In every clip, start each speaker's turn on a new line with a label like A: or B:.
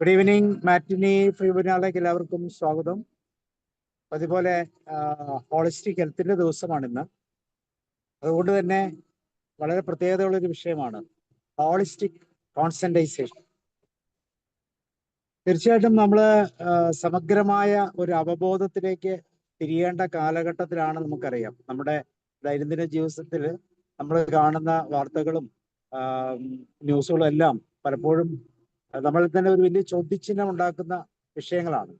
A: Good evening. Matinee free വെബിനാറിലേക്ക് എല്ലാവർക്കും സ്വാഗതം. അതുപോലെ ഹോളിസ്റ്റിക് ഹെൽത്തിന്റെ ദിവസമാണിന്ന്. അതുകൊണ്ട് തന്നെ വളരെ പ്രത്യേകതയുള്ള ഒരു വിഷയമാണ് ഹോളിസ്റ്റിക് കോൺസെൻട്രേഷൻ. തീർച്ചയായിട്ടും നമ്മൾ സമഗ്രമായ ഒരു അവബോധത്തിലേക്ക് തിരിയേണ്ട കാലഘട്ടത്തിലാണ്. നമുക്കറിയാം, നമ്മുടെ ദൈനംദിന ജീവിതത്തിൽ നമ്മൾ കാണുന്ന വാർത്തകളും ന്യൂസുകളും എല്ലാം പലപ്പോഴും നമ്മളിൽ തന്നെ ഒരു വലിയ ചോദ്യചിഹ്നം ഉണ്ടാക്കുന്ന വിഷയങ്ങളാണ്.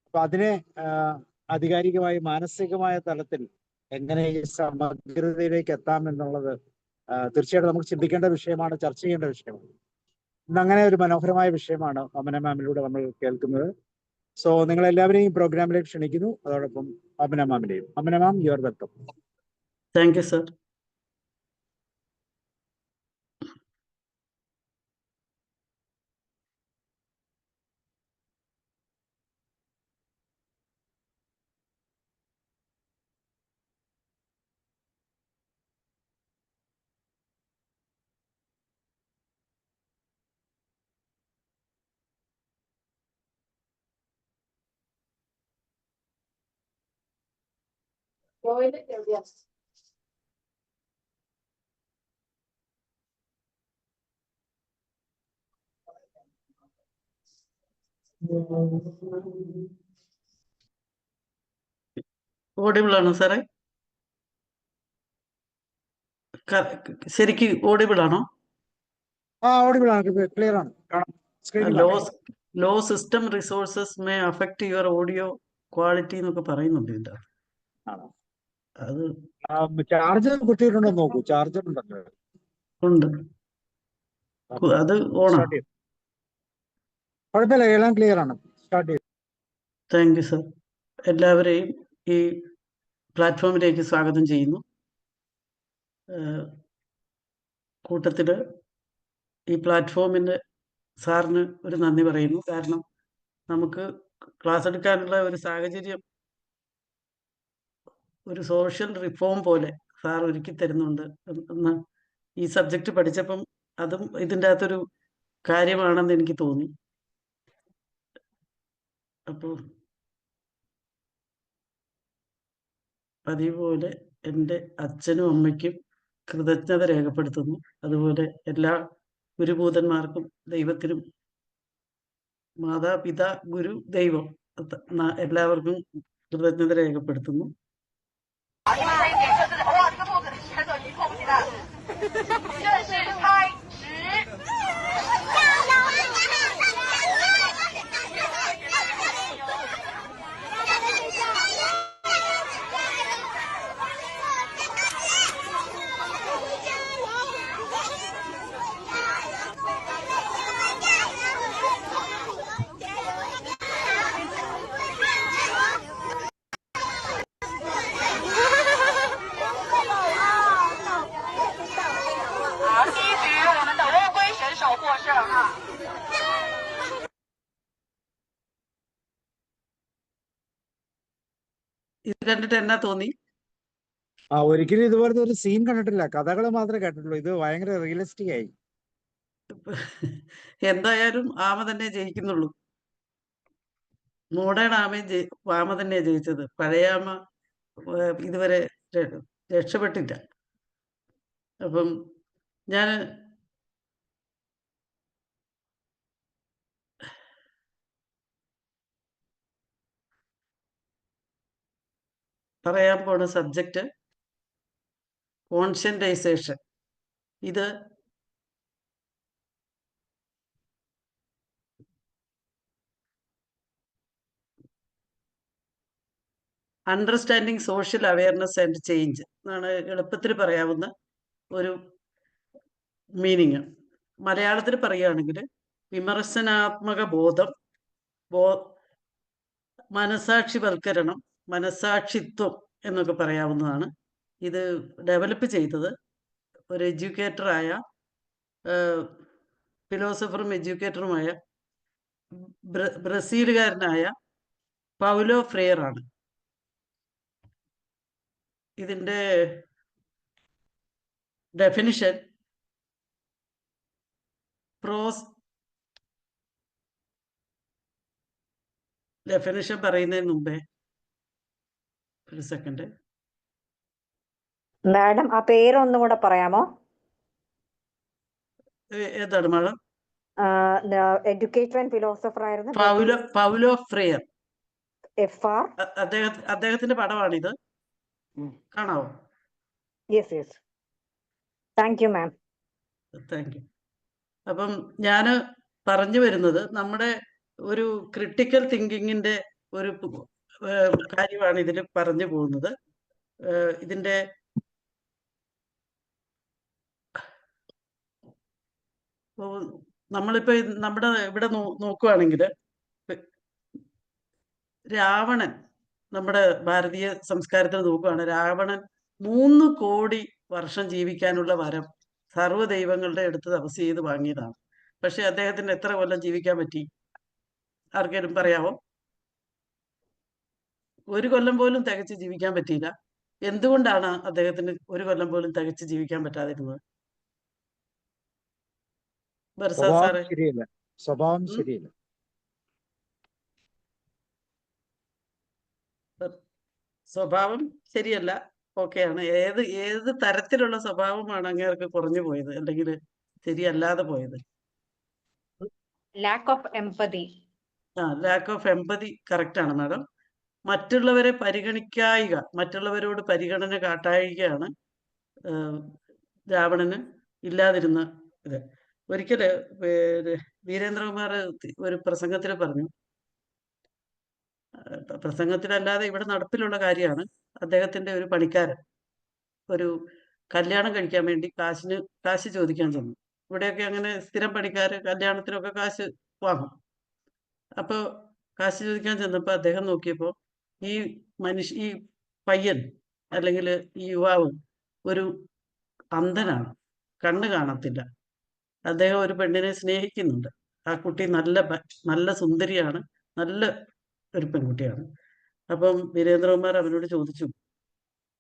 A: അപ്പൊ അതിനെ ആധികാരികമായി മാനസികമായ തലത്തിൽ എങ്ങനെ ഈ സമഗ്രതയിലേക്ക് എത്താം എന്നുള്ളത് തീർച്ചയായിട്ടും നമുക്ക് ചിന്തിക്കേണ്ട വിഷയമാണ്, ചർച്ച ചെയ്യേണ്ട വിഷയമാണ്. ഇന്ന് അങ്ങനെ ഒരു മനോഹരമായ വിഷയമാണ് ഓമന മാമിലൂടെ നമ്മൾ കേൾക്കുന്നത്. സോ നിങ്ങൾ എല്ലാവരെയും ഈ പ്രോഗ്രാമിലേക്ക് ക്ഷണിക്കുന്നു, അതോടൊപ്പം ഓമന മാമിനെയും. Omana ma'am, you are welcome.
B: Thank you sir. Audible ആണോ സാറേ? ശരിക്കും ഓഡിബിൾ ആണോ?
A: ഓഡിബിൾ ആണ്, ക്ലിയർ ആണ്.
B: Low system resources may affect your audio quality എന്നൊക്കെ പറയുന്നുണ്ട് ഇതിന്റെ. അത്
A: ചാർജർ കുത്തിയിട്ടുണ്ടോ നോക്കൂ, ചാർജർ ഉണ്ടല്ലോ.
B: ഉണ്ട്, അത് ഓണാ.
A: കുഴപ്പമില്ല, എല്ലാം ക്ലിയർ ആണ്. സ്റ്റാർട്ട് ചെയ്തു.
B: Thank you sir. എല്ലാവരെയും ഈ പ്ലാറ്റ്ഫോമിലേക്ക് സ്വാഗതം ചെയ്യുന്നു. കൂട്ടത്തിൽ ഈ പ്ലാറ്റ്ഫോമിൻ്റെ സാറിന് ഒരു നന്ദി പറയുന്നു. കാരണം നമുക്ക് ക്ലാസ് എടുക്കാനുള്ള ഒരു സാഹചര്യം ഒരു സോഷ്യൽ റിഫോം പോലെ സാർ ഒരുക്കി തരുന്നുണ്ട് എന്ന് ഈ സബ്ജക്റ്റ് പഠിച്ചപ്പം അതും ഇതിൻ്റെ അകത്തൊരു കാര്യമാണെന്ന് എനിക്ക് തോന്നി. അപ്പോൾ പതിവുപോലെ എൻ്റെ അച്ഛനും അമ്മയ്ക്കും കൃതജ്ഞത രേഖപ്പെടുത്തുന്നു. അതുപോലെ എല്ലാ ഗുരുഭൂതന്മാർക്കും, ദൈവത്തിനും, മാതാപിതാ ഗുരു ദൈവം എല്ലാവർക്കും കൃതജ്ഞത രേഖപ്പെടുത്തുന്നു. ഇത് കണ്ടിട്ട് എന്നാ തോന്നി?
A: ഒരിക്കലും ഇതുപോലത്തെ ഒരു സീൻ കണ്ടിട്ടില്ല, കഥകൾ മാത്രമേ കേട്ടിട്ടുള്ളൂ. ഇത് ഭയങ്കര റിയലിസ്റ്റിക് ആയി.
B: എന്തായാലും ആമ തന്നെ ജയിക്കുന്നുള്ളൂ. മോഡേൺ ആമ തന്നെ ജയിച്ചത്. പഴയ ആമ ഇതുവരെ രക്ഷപ്പെട്ടില്ല. അപ്പം ഞാൻ പറയാൻ പോണ സബ്ജക്റ്റ് കോൺഷ്യന്റൈസേഷൻ. ഇത് understanding social awareness and change എന്നാണ് എളുപ്പത്തിൽ പറയാവുന്ന ഒരു മീനിങ്. മലയാളത്തിൽ പറയുകയാണെങ്കിൽ വിമർശനാത്മക ബോധം, മനസാക്ഷിവൽക്കരണം, മനസാക്ഷിത്വം എന്നൊക്കെ പറയാവുന്നതാണ്. ഇത് ഡെവലപ്പ് ചെയ്തത് ഒരു എഡ്യൂക്കേറ്ററായ, ഫിലോസഫറും എഡ്യൂക്കേറ്ററുമായ ബ്രസീലുകാരനായ പൗലോ ഫ്രെയർ ആണ്. ഇതിൻ്റെ ഡെഫിനിഷൻ ഡെഫിനിഷൻ പറയുന്നതിന് മുമ്പേ ഒരു സെക്കൻഡ്.
C: മാഡം ആ പേര് ഒന്നും കൂടെ പറയാമോ?
B: ഏതാണ് മാഡം?
C: എഡ്യൂക്കേറ്റർ ആൻഡ് ഫിലോസഫർ ആയിരുന്നു
B: പൗലോ ഫ്രെയർ.
C: FR.
B: അദ്ദേഹത്തിന്റെ പടമാണിത്. കാണാവോ?
C: Yes. Thank you ma'am.
B: Thank you. അപ്പം ഞാൻ പറഞ്ഞു വരുന്നത് നമ്മുടെ ഒരു ക്രിട്ടിക്കൽ തിങ്കിങ്ങിന്റെ ഒരു കാര്യമാണ് ഇതിൽ പറഞ്ഞു പോകുന്നത്. ഇതിന്റെ നമ്മളിപ്പോ നമ്മുടെ ഇവിടെ നോക്കുകയാണെങ്കിൽ രാവണൻ, നമ്മുടെ ഭാരതീയ സംസ്കാരത്തിൽ നോക്കുകയാണ്, രാവണൻ 3 കോടി വർഷം ജീവിക്കാനുള്ള വരം സർവ്വദൈവങ്ങളുടെ അടുത്ത് തപസ് ചെയ്ത് വാങ്ങിയതാണ്. പക്ഷെ അദ്ദേഹത്തിന് എത്ര കൊല്ലം ജീവിക്കാൻ പറ്റി? ആർക്കെങ്കിലും പറയാമോ? 1 കൊല്ലം പോലും തികച്ച് ജീവിക്കാൻ പറ്റിയില്ല. എന്തുകൊണ്ടാണ് അദ്ദേഹത്തിന് 1 കൊല്ലം പോലും തികച്ച് ജീവിക്കാൻ പറ്റാതിരുന്നത്?
A: സ്വഭാവം ശരിയല്ല.
B: സ്വഭാവം ശരിയല്ല. ഓക്കെയാണ്. ഏത് തരത്തിലുള്ള സ്വഭാവമാണ് അങ്ങേർക്ക് കുറഞ്ഞു പോയത്, അല്ലെങ്കിൽ ശരിയല്ലാതെ പോയത്?
C: Lack of empathy.
B: Lack of empathy correct ആണ് മാഡം. മറ്റുള്ളവരെ പരിഗണിക്കായിക, മറ്റുള്ളവരോട് പരിഗണന കാട്ടായികയാണ് രാവണന് ഇല്ലാതിരുന്ന ഇത്. ഒരിക്കല് വീരേന്ദ്രകുമാർ ഒരു പ്രസംഗത്തിൽ പറഞ്ഞു, പ്രസംഗത്തിലല്ലാതെ ഇവിടെ നടപ്പിലുള്ള കാര്യമാണ്. അദ്ദേഹത്തിന്റെ ഒരു പണിക്കാരൻ ഒരു കല്യാണം കഴിക്കാൻ വേണ്ടി കാശ് ചോദിക്കാൻ ചെന്നു. ഇവിടെയൊക്കെ അങ്ങനെ സ്ഥിരം പണിക്കാര് കല്യാണത്തിനൊക്കെ കാശ് വാങ്ങും. അപ്പോൾ കാശ് ചോദിക്കാൻ ചെന്നപ്പോൾ അദ്ദേഹം നോക്കിയപ്പോൾ ഈ പയ്യൻ അല്ലെങ്കിൽ ഈ യുവാവ് ഒരു അന്ധനാണ്, കണ്ണ് കാണത്തില്ല. അദ്ദേഹം ഒരു പെണ്ണിനെ സ്നേഹിക്കുന്നുണ്ട്. ആ കുട്ടി നല്ല സുന്ദരിയാണ്, നല്ല ഒരു പെൺകുട്ടിയാണ്. അപ്പം വീരേന്ദ്രകുമാർ അവനോട് ചോദിച്ചു,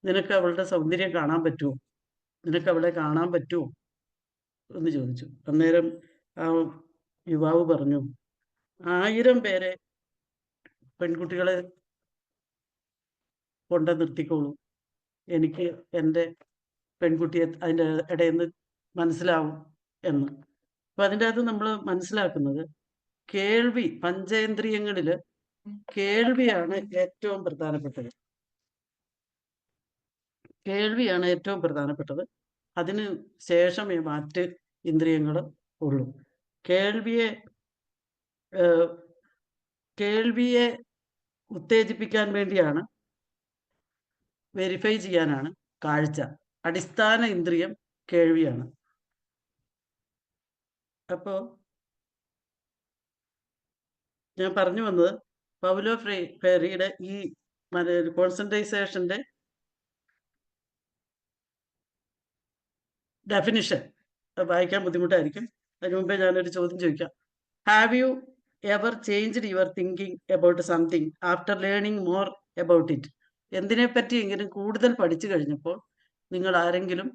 B: നിനക്ക് അവളുടെ സൗന്ദര്യം കാണാൻ പറ്റുമോ? നിനക്ക് അവളെ കാണാൻ പറ്റുമോ എന്ന് ചോദിച്ചു. അന്നേരം ആ യുവാവ് പറഞ്ഞു, 1000 പേരെ പെൺകുട്ടികളെ കൊണ്ട നിർത്തിക്കോളൂ, എനിക്ക് എൻ്റെ പെൺകുട്ടിയെ അതിൻ്റെ ഇടയിൽ നിന്ന് മനസ്സിലാവും എന്ന്. അപ്പൊ അതിൻ്റെ അകത്ത് നമ്മൾ മനസ്സിലാക്കുന്നത് കേൾവി, പഞ്ചേന്ദ്രിയങ്ങളിൽ കേൾവിയാണ് ഏറ്റവും പ്രധാനപ്പെട്ടത്. കേൾവിയാണ് ഏറ്റവും പ്രധാനപ്പെട്ടത്. അതിന് ശേഷമേ മറ്റ് ഇന്ദ്രിയങ്ങൾ ഉള്ളൂ. കേൾവിയെ ഉത്തേജിപ്പിക്കാൻ വേണ്ടിയാണ്, വെരിഫൈ ചെയ്യാനാണ് കാഴ്ച. അടിസ്ഥാന ഇന്ദ്രിയം കേൾവിയാണ്. അപ്പോൾ ഞാൻ പറഞ്ഞു വന്നത് പൗലോ ഫ്രെയറിയുടെ ഈ കോൺസെൻട്രേഷന്റെ ഡെഫിനിഷൻ വായിക്കാൻ ബുദ്ധിമുട്ടായിരിക്കും. അതിനു മുമ്പേ ഞാനൊരു ചോദ്യം ചോദിക്കാം. Have you ever changed your thinking about something after learning more about it? എന്തിനെപ്പറ്റി എങ്കിലും കൂടുതൽ പഠിച്ചു കഴിഞ്ഞപ്പോൾ നിങ്ങൾ ആരെങ്കിലും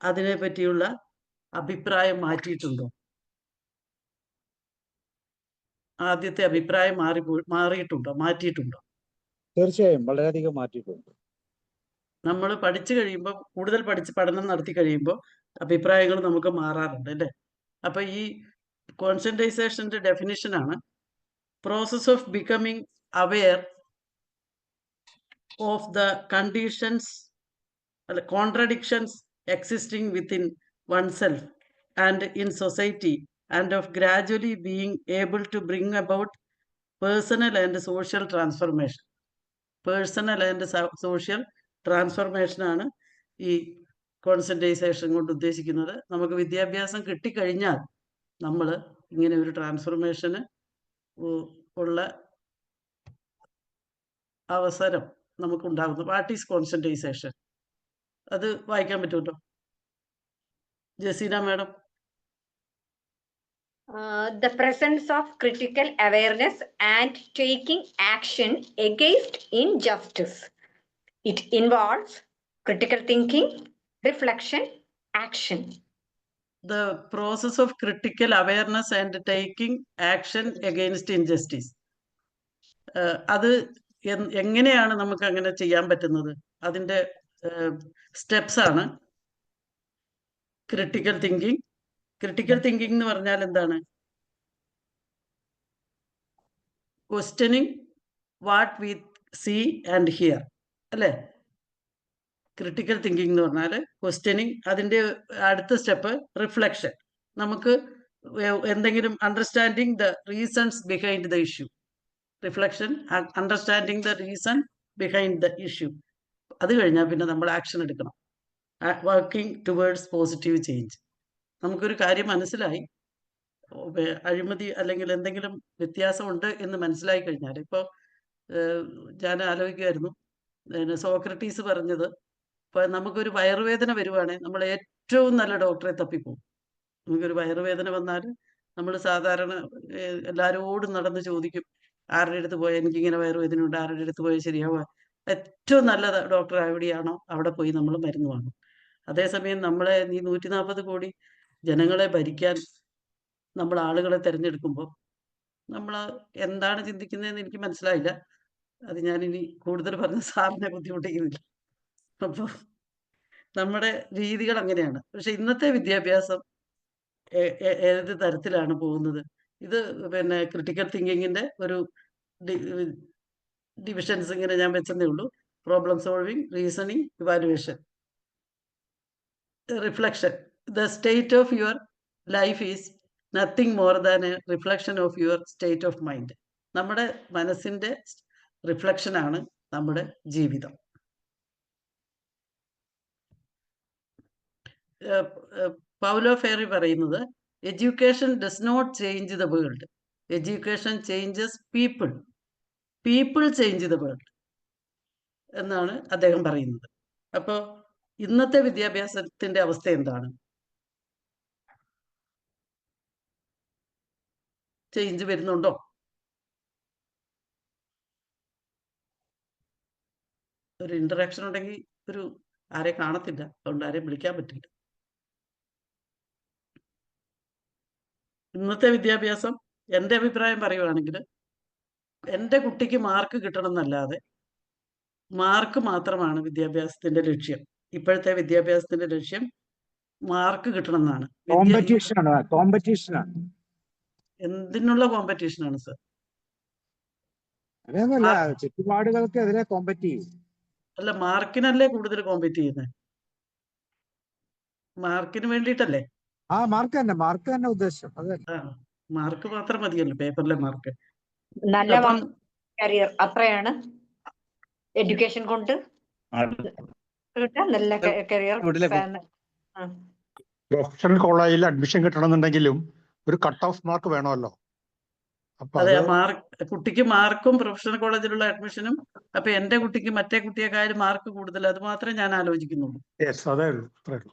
B: അതിനെപ്പറ്റിയുള്ള അഭിപ്രായം മാറ്റിയിട്ടുണ്ടോ? ആദ്യത്തെ അഭിപ്രായം മാറ്റിയിട്ടുണ്ടോ?
A: തീർച്ചയായും വളരെയധികം മാറ്റിയിട്ടുണ്ട്.
B: നമ്മൾ പഠിച്ചു കഴിയുമ്പോൾ, കൂടുതൽ പഠനം നടത്തി കഴിയുമ്പോൾ അഭിപ്രായങ്ങൾ നമുക്ക് മാറാറുണ്ട് അല്ലേ? അപ്പൊ ഈ കോൺസെൻട്രേഷന്റെ ഡെഫിനിഷനാണ് process of becoming aware of the contradictions existing within oneself and in society and of gradually being able to bring about personal and social transformation. Personal and social transformation ആണ് ഈ കോൺസെൻട്രേഷൻ കൊണ്ട് ഉദ്ദേശിക്കുന്നത്. നമുക്ക് വിദ്യാഭ്യാസം കിട്ടിക്കഴിഞ്ഞാൽ നമ്മൾ ഇങ്ങനെ ഒരു ട്രാൻസ്ഫോർമേഷന് ഉള്ള അവസരം നമുക്കുണ്ടാകുന്നു. What is concentration? അത് വായിക്കാൻ പറ്റുമല്ലോ Jaseena madam.
C: The presence of critical awareness and taking action against injustice. It involves critical thinking, reflection, action.
B: The process of critical awareness and taking action against injustice. അത് എങ്ങനെയാണ് നമുക്ക് അങ്ങനെ ചെയ്യാൻ പറ്റുന്നത്? അതിന്റെ സ്റ്റെപ്സ് ആണ് ക്രിട്ടിക്കൽ തിങ്കിങ്. ക്രിട്ടിക്കൽ തിങ്കിങ് എന്ന് പറഞ്ഞാൽ എന്താണ്? Questioning what we see and hear, അല്ലേ? ക്രിട്ടിക്കൽ തിങ്കിങ് എന്ന് പറഞ്ഞാൽ ക്വസ്റ്റ്യനിങ്. അതിന്റെ അടുത്ത സ്റ്റെപ്പ് റിഫ്ലക്ഷൻ. നമുക്ക് എന്തെങ്കിലും understanding the reasons behind the issue. Reflection, understanding the reason behind the issue. അത് കഴിഞ്ഞാൽ പിന്നെ നമ്മൾ ആക്ഷൻ എടുക്കണം. Working towards positive change. നമുക്കൊരു കാര്യം മനസ്സിലായി, അഴിമതി അല്ലെങ്കിൽ എന്തെങ്കിലും വ്യത്യാസമുണ്ട് എന്ന് മനസ്സിലായി കഴിഞ്ഞാൽ, ഇപ്പോൾ ഞാൻ ആലോചിക്കുമായിരുന്നു, സോക്രട്ടീസ് പറഞ്ഞത്, ഇപ്പൊ നമുക്കൊരു വയറുവേദന വരുവാണെങ്കിൽ നമ്മൾ ഏറ്റവും നല്ല ഡോക്ടറെ തപ്പിപ്പോകും. നമുക്കൊരു വയറുവേദന വന്നാൽ നമ്മൾ സാധാരണ എല്ലാവരോടും നടന്ന് ചോദിക്കും, ആരുടെ അടുത്ത് പോയാൽ എനിക്കിങ്ങനെ വയറുവേദനയുണ്ട്, ആരുടെ അടുത്ത് പോയാൽ ശരിയാവുക. ഏറ്റവും നല്ല ഡോക്ടർ എവിടെയാണോ അവിടെ പോയി നമ്മൾ മരുന്ന് വാങ്ങും. അതേസമയം നമ്മളെ ഈ 140 കോടി ജനങ്ങളെ ഭരിക്കാൻ നമ്മൾ ആളുകളെ തിരഞ്ഞെടുക്കുമ്പോൾ നമ്മൾ എന്താണ് ചിന്തിക്കുന്നതെന്ന് എനിക്ക് മനസ്സിലായില്ല. അത് ഞാനിനി കൂടുതൽ പറഞ്ഞ് സാറിനെ ബുദ്ധിമുട്ടിക്കുന്നില്ല. അപ്പോൾ നമ്മുടെ രീതികൾ അങ്ങനെയാണ്. പക്ഷെ ഇന്നത്തെ വിദ്യാഭ്യാസം ഏത് തരത്തിലാണ് പോകുന്നത്? ഇത് പിന്നെ ക്രിട്ടിക്കൽ തിങ്കിങ്ങിന്റെ ഒരു ഡിവിഷൻസ് ഇങ്ങനെ ഞാൻ വെച്ചതേ ഉള്ളൂ. Problem solving, reasoning, evaluation, reflection. The state of your life is nothing more than a reflection of your state of mind. നമ്മുടെ മനസ്സിന്റെ റിഫ്ലക്ഷനാണ് നമ്മുടെ ജീവിതം. പൗലോ ഫെറി പറയുന്നത്, education does not change the world, education changes people, people change the world എന്നാണ് അദ്ദേഹം പറയുന്നത്. അപ്പോൾ ഇന്നത്തെ വിദ്യാഭ്യാസത്തിന്റെ അവസ്ഥ എന്താണ്? ചേഞ്ച് വരുന്നുണ്ടോ? ഒരു ഇന്ററാക്ഷൻ ഉണ്ടെങ്കിൽ ഒരു ആരെ കാണത്തില്ല, അതുകൊണ്ട് ആരെയും വിളിക്കാൻ പറ്റില്ല. ഇന്നത്തെ വിദ്യാഭ്യാസം, എൻ്റെ അഭിപ്രായം പറയുവാണെങ്കിൽ, എൻ്റെ കുട്ടിക്ക് മാർക്ക് കിട്ടണം എന്നല്ലാതെ മാർക്ക് മാത്രമാണ് വിദ്യാഭ്യാസത്തിന്റെ ലക്ഷ്യം. ഇപ്പോഴത്തെ വിദ്യാഭ്യാസത്തിന്റെ ലക്ഷ്യം മാർക്ക് കിട്ടണം എന്നാണ്.
A: കോമ്പറ്റീഷനാണ്.
B: എന്തിനുള്ള കോമ്പറ്റീഷനാണ് സർ?
A: അതേന്നല്ല, ചുറ്റുപാടുകൾക്ക് എതിരെ കോമ്പറ്റ് ചെയ്യും.
B: അല്ല, മാർക്കിനല്ലേ കൂടുതൽ കോമ്പറ്റ് ചെയ്യുന്നത്? മാർക്കിന് വേണ്ടിയിട്ടല്ലേ?
A: മാർക്ക് തന്നെ ഉദ്ദേശം. അതെ,
B: മാർക്ക് മാത്രം മതിയല്ലോ, പേപ്പറിലെ മാർക്ക്.
C: നല്ല കരിയർ അത്രയാണ് എഡ്യൂക്കേഷൻ കൊണ്ട് നല്ല കരിയർ.
D: പ്രൊഫഷണൽ കോളേജിൽ അഡ്മിഷൻ കിട്ടണമെന്നുണ്ടെങ്കിലും ഒരു കട്ട് ഓഫ് മാർക്ക് വേണമല്ലോ.
B: അതെ, കുട്ടിക്ക് മാർക്കും പ്രൊഫഷണൽ കോളേജിലുള്ള അഡ്മിഷനും. അപ്പൊ എന്റെ കുട്ടിക്ക് മറ്റേ കുട്ടിയെക്കാളും മാർക്ക് കൂടുതൽ, അത് മാത്രമേ ഞാൻ ആലോചിക്കുന്നുള്ളൂ.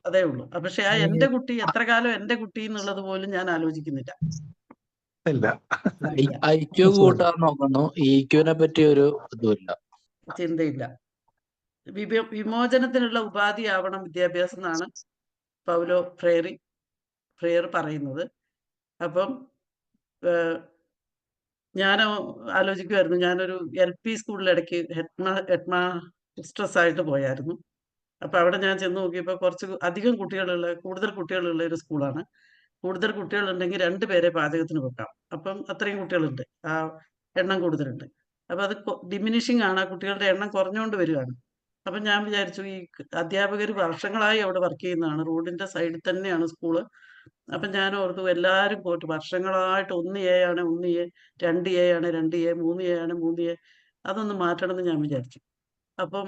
B: അതേ ഉള്ളൂ. പക്ഷെ ആ എന്റെ കുട്ടി എത്ര കാലം എന്റെ കുട്ടി എന്നുള്ളത് പോലും ഞാൻ ആലോചിക്കുന്നില്ല.
E: ഐക്യു കൂട്ടാൻ നോക്കുന്നു, ഈക്യുവിനെ പറ്റി ഒരു ഇതുമില്ല,
B: ചിന്തയില്ല. വിമോചനത്തിനുള്ള ഉപാധിയാവണം വിദ്യാഭ്യാസം എന്നാണ് പൗലോ ഫ്രെയർ പറയുന്നത്. അപ്പം ഞാൻ ആലോചിക്കുമായിരുന്നു, ഞാനൊരു LP സ്കൂളിലിടയ്ക്ക് ഹെഡ് മാസ്റ്റേഴ്സ് ആയിട്ട് പോയായിരുന്നു. അപ്പൊ അവിടെ ഞാൻ ചെന്ന് നോക്കിയപ്പോൾ കുറച്ച് അധികം കൂടുതൽ കുട്ടികളുള്ള ഒരു സ്കൂളാണ്. കൂടുതൽ കുട്ടികളുണ്ടെങ്കിൽ 2 പേരെ പാചകത്തിന് വെക്കാം. അപ്പം അത്രയും കുട്ടികളുണ്ട്, ആ എണ്ണം കൂടുതലുണ്ട്. അപ്പൊ അത് ഡിമിനിഷിങ് ആണ്, ആ കുട്ടികളുടെ എണ്ണം കുറഞ്ഞുകൊണ്ട് വരികയാണ്. അപ്പം ഞാൻ വിചാരിച്ചു, ഈ അധ്യാപകർ വർഷങ്ങളായി അവിടെ വർക്ക് ചെയ്യുന്നതാണ്, റോഡിന്റെ സൈഡിൽ തന്നെയാണ് സ്കൂള്. അപ്പം ഞാൻ ഓർത്തു, എല്ലാവരും പോയിട്ട് വർഷങ്ങളായിട്ട് 1A ആണ് 1A, 2A ആണ് 2A, 3A ആണ് 3A, അതൊന്ന് മാറ്റണം എന്ന് ഞാൻ വിചാരിച്ചു. അപ്പം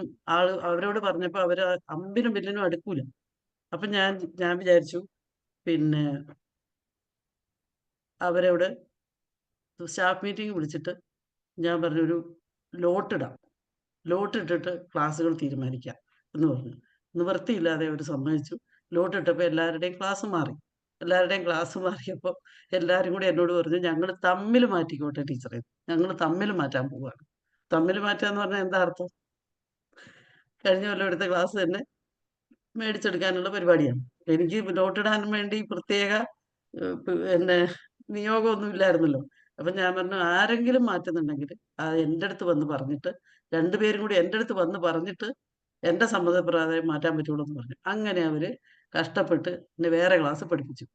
B: അവരോട് പറഞ്ഞപ്പോൾ അവര് അമ്പിനും വില്ലിനും അടുക്കൂല. അപ്പം ഞാൻ വിചാരിച്ചു, പിന്നെ അവരോട് സ്റ്റാഫ് മീറ്റിംഗ് വിളിച്ചിട്ട് ഞാൻ പറഞ്ഞു, ഒരു ലോട്ട് ഇട്ടിട്ട് ക്ലാസ്സുകൾ തീരുമാനിക്കാം എന്ന് പറഞ്ഞു. നിവൃത്തിയില്ലാതെ അവർ സമ്മതിച്ചു. ലോട്ട് ഇട്ടപ്പോൾ എല്ലാവരുടെയും ക്ലാസ് മാറിയപ്പോൾ എല്ലാവരും കൂടി എന്നോട് പറഞ്ഞു, ഞങ്ങൾ തമ്മിൽ മാറ്റിക്കോട്ടെ ടീച്ചറെ, ഞങ്ങൾ തമ്മിൽ മാറ്റാൻ പോവുകയാണ്. തമ്മിൽ മാറ്റാന്ന് പറഞ്ഞാൽ എന്താ അർത്ഥം? കഴിഞ്ഞ കൊല്ലം എടുത്ത ക്ലാസ് തന്നെ മേടിച്ചെടുക്കാനുള്ള പരിപാടിയാണ്. എനിക്ക് ലോട്ടിടാൻ വേണ്ടി പ്രത്യേക നിയോഗമൊന്നും ഇല്ലായിരുന്നല്ലോ. അപ്പം ഞാൻ പറഞ്ഞു ആരെങ്കിലും മാറ്റുന്നുണ്ടെങ്കിൽ അത് എൻ്റെ അടുത്ത് വന്ന് പറഞ്ഞിട്ട്, രണ്ടുപേരും കൂടി എൻ്റെ അടുത്ത് വന്ന് പറഞ്ഞിട്ട് എൻ്റെ സമ്മതപ്രകാരം മാറ്റാൻ പറ്റുള്ളൂ എന്ന് പറഞ്ഞു. അങ്ങനെ അവർ കഷ്ടപ്പെട്ട് എന്നെ വേറെ ക്ലാസ് പഠിപ്പിച്ചു.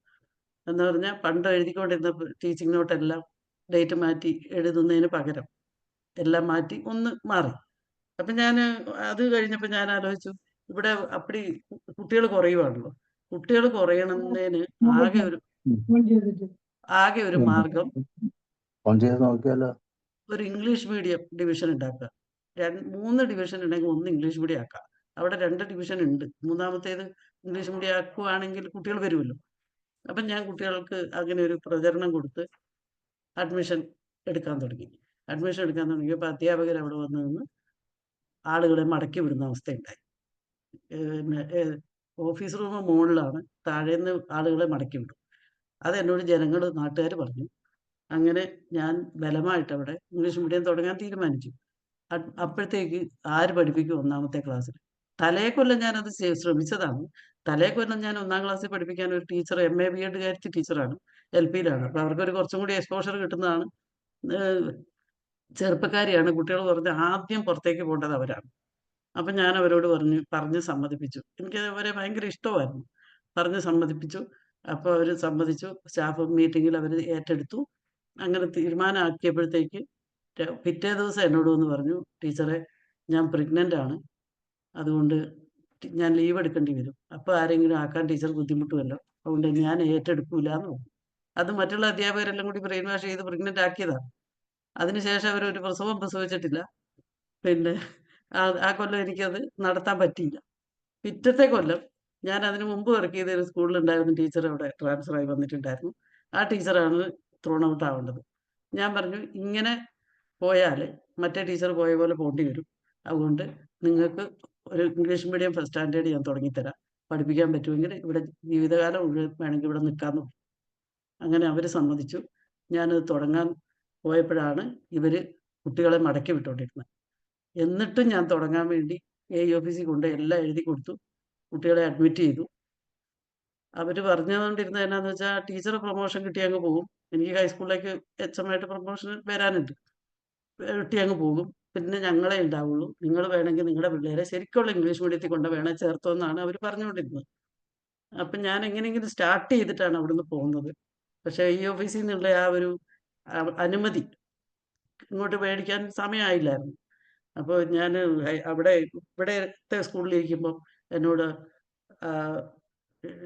B: എന്ന് പറഞ്ഞാൽ പണ്ട് എഴുതിക്കൊണ്ടിരുന്ന ടീച്ചിങ് നോട്ടെല്ലാം ഡേറ്റ് മാറ്റി എഴുതുന്നതിന് പകരം എല്ലാം മാറ്റി ഒന്ന് മാറി. അപ്പം ഞാൻ അത് കഴിഞ്ഞപ്പോൾ ഞാൻ ആലോചിച്ചു, ഇവിടെ അപ്പടി കുട്ടികൾ കുറയുവാണല്ലോ. കുട്ടികൾ കുറയണതിന് ആകെ ഒരു മാർഗം
E: ഫോൺ ചെയ്ത് നോക്കിയാലോ.
B: ഒരു ഇംഗ്ലീഷ് മീഡിയം ഡിവിഷൻ ഉണ്ടാക്കുക. 3 ഡിവിഷൻ ഉണ്ടെങ്കിൽ 1 ഇംഗ്ലീഷ് മീഡിയം ആക്കുക. അവിടെ 2 ഡിവിഷൻ ഉണ്ട്. മൂന്നാമത്തേത് ഇംഗ്ലീഷ് മീഡിയം ആക്കുകയാണെങ്കിൽ കുട്ടികൾ വരുമല്ലോ. അപ്പം ഞാൻ കുട്ടികൾക്ക് അങ്ങനെ ഒരു പ്രചരണം കൊടുത്ത് അഡ്മിഷൻ എടുക്കാൻ തുടങ്ങി. അഡ്മിഷൻ എടുക്കാൻ തുടങ്ങിയപ്പോൾ അധ്യാപകർ അവിടെ വന്നു നിന്ന് ആളുകളെ മടക്കി വിടുന്ന അവസ്ഥയുണ്ടായി. ഓഫീസ് റൂം മുകളിലാണ്, താഴേന്ന് ആളുകളെ മടക്കി വിടും. അത് എന്നോട് ജനങ്ങൾ, നാട്ടുകാർ പറഞ്ഞു. അങ്ങനെ ഞാൻ ബലമായിട്ട് അവിടെ ഇംഗ്ലീഷ് മീഡിയം തുടങ്ങാൻ തീരുമാനിച്ചു. അപ്പോഴത്തേക്ക് ആര് പഠിപ്പിക്കും 1ാമത്തെ ക്ലാസ്സിൽ? തലേ കൊല്ലം ഞാനത് ശ്രമിച്ചതാണ്. തലേ കൊല്ലം ഞാൻ 1ാം ക്ലാസ്സിൽ പഠിപ്പിക്കാൻ ഒരു ടീച്ചർ MA BEd കാരിച്ച് ടീച്ചറാണ്, LP-യിലാണ്. അപ്പോൾ അവർക്കൊരു കുറച്ചും കൂടി എക്സ്പോഷർ കിട്ടുന്നതാണ്. ചെറുപ്പക്കാരിയാണ്. കുട്ടികൾ പറഞ്ഞ് ആദ്യം പുറത്തേക്ക് പോകേണ്ടത് അവരാണ്. അപ്പം ഞാൻ അവരോട് പറഞ്ഞ് സമ്മതിപ്പിച്ചു. എനിക്ക് അവരെ ഭയങ്കര ഇഷ്ടമായിരുന്നു. പറഞ്ഞ് സമ്മതിപ്പിച്ചു. അപ്പോൾ അവർ സമ്മതിച്ചു. സ്റ്റാഫ് മീറ്റിങ്ങിൽ അവർ ഏറ്റെടുത്തു. അങ്ങനെ തീരുമാനമാക്കിയപ്പോഴത്തേക്ക് പിറ്റേ ദിവസം എന്നോട് വന്ന് പറഞ്ഞു, ടീച്ചറെ ഞാൻ പ്രഗ്നൻ്റ് ആണ്, അതുകൊണ്ട് ഞാൻ ലീവ് എടുക്കേണ്ടി വരും. അപ്പോൾ ആരെങ്കിലും ആക്കാൻ ടീച്ചർ ബുദ്ധിമുട്ടുമല്ലോ, അതുകൊണ്ട് ഞാൻ ഏറ്റെടുക്കൂല എന്ന് പറഞ്ഞു. അത് മറ്റുള്ള അധ്യാപകരെല്ലാം കൂടി ബ്രെയിൻ വാഷ് ചെയ്ത് പ്രഗ്നൻ്റ് ആക്കിയതാണ്. അതിനുശേഷം അവരൊരു പ്രസവം പ്രസവിച്ചിട്ടില്ല. പിന്നെ ആ കൊല്ലം എനിക്കത് നടത്താൻ പറ്റിയില്ല. പിറ്റത്തെ കൊല്ലം ഞാൻ അതിന് മുമ്പ് വർക്ക് ചെയ്ത ഒരു സ്കൂളിലുണ്ടായിരുന്ന ടീച്ചർ അവിടെ ട്രാൻസ്ഫറായി വന്നിട്ടുണ്ടായിരുന്നു. ആ ടീച്ചറാണ് ത്രോൺ ഔട്ട് ആവേണ്ടത്. ഞാൻ പറഞ്ഞു, ഇങ്ങനെ പോയാൽ മറ്റേ ടീച്ചർ പോയ പോലെ പോകേണ്ടി വരും. അതുകൊണ്ട് നിങ്ങൾക്ക് ഒരു ഇംഗ്ലീഷ് മീഡിയം ഫസ്റ്റ് സ്റ്റാൻഡേർഡ് ഞാൻ തുടങ്ങിത്തരാം. പഠിപ്പിക്കാൻ പറ്റുമെങ്കിൽ ഇവിടെ ജീവിതകാലം മുഴുവൻ വേണമെങ്കിൽ ഇവിടെ നിൽക്കാമെന്ന് പറഞ്ഞു. അങ്ങനെ അവർ സമ്മതിച്ചു. ഞാനത് തുടങ്ങാൻ പോയപ്പോഴാണ് ഇവർ കുട്ടികളെ മടക്കി വിട്ടുകൊണ്ടിരുന്നത്. എന്നിട്ടും ഞാൻ തുടങ്ങാൻ വേണ്ടി AE ഓഫീസിൽ കൊണ്ട് എല്ലാം എഴുതി കൊടുത്തു. കുട്ടികളെ അഡ്മിറ്റ് ചെയ്തു. അവർ പറഞ്ഞുകൊണ്ടിരുന്നത് എന്നാന്ന് വെച്ചാൽ ടീച്ചർ പ്രൊമോഷൻ കിട്ടി അങ്ങ് പോകും, എനിക്ക് ഹൈസ്കൂളിലേക്ക് HM ആയിട്ട് പ്രൊമോഷൻ വരാനുണ്ട്, കിട്ടി അങ്ങ് പോകും, പിന്നെ ഞങ്ങളെ ഉണ്ടാവുള്ളൂ, നിങ്ങൾ വേണമെങ്കിൽ നിങ്ങളുടെ പിള്ളേരെ ശരിക്കുള്ള ഇംഗ്ലീഷ് മീഡിയത്തിൽ കൊണ്ട് വേണേൽ ചേർത്തോന്നാണ് അവർ പറഞ്ഞുകൊണ്ടിരുന്നത്. അപ്പം ഞാൻ എങ്ങനെയെങ്കിലും സ്റ്റാർട്ട് ചെയ്തിട്ടാണ് അവിടുന്ന് പോകുന്നത്. പക്ഷേ AE ഓഫീസിൽ നിന്നുള്ള ആ ഒരു അനുമതി ഇങ്ങോട്ട് മേടിക്കാൻ സമയമായില്ലായിരുന്നു. അപ്പോൾ ഞാൻ ഇവിടത്തെ സ്കൂളിലിരിക്കുമ്പോൾ എന്നോട്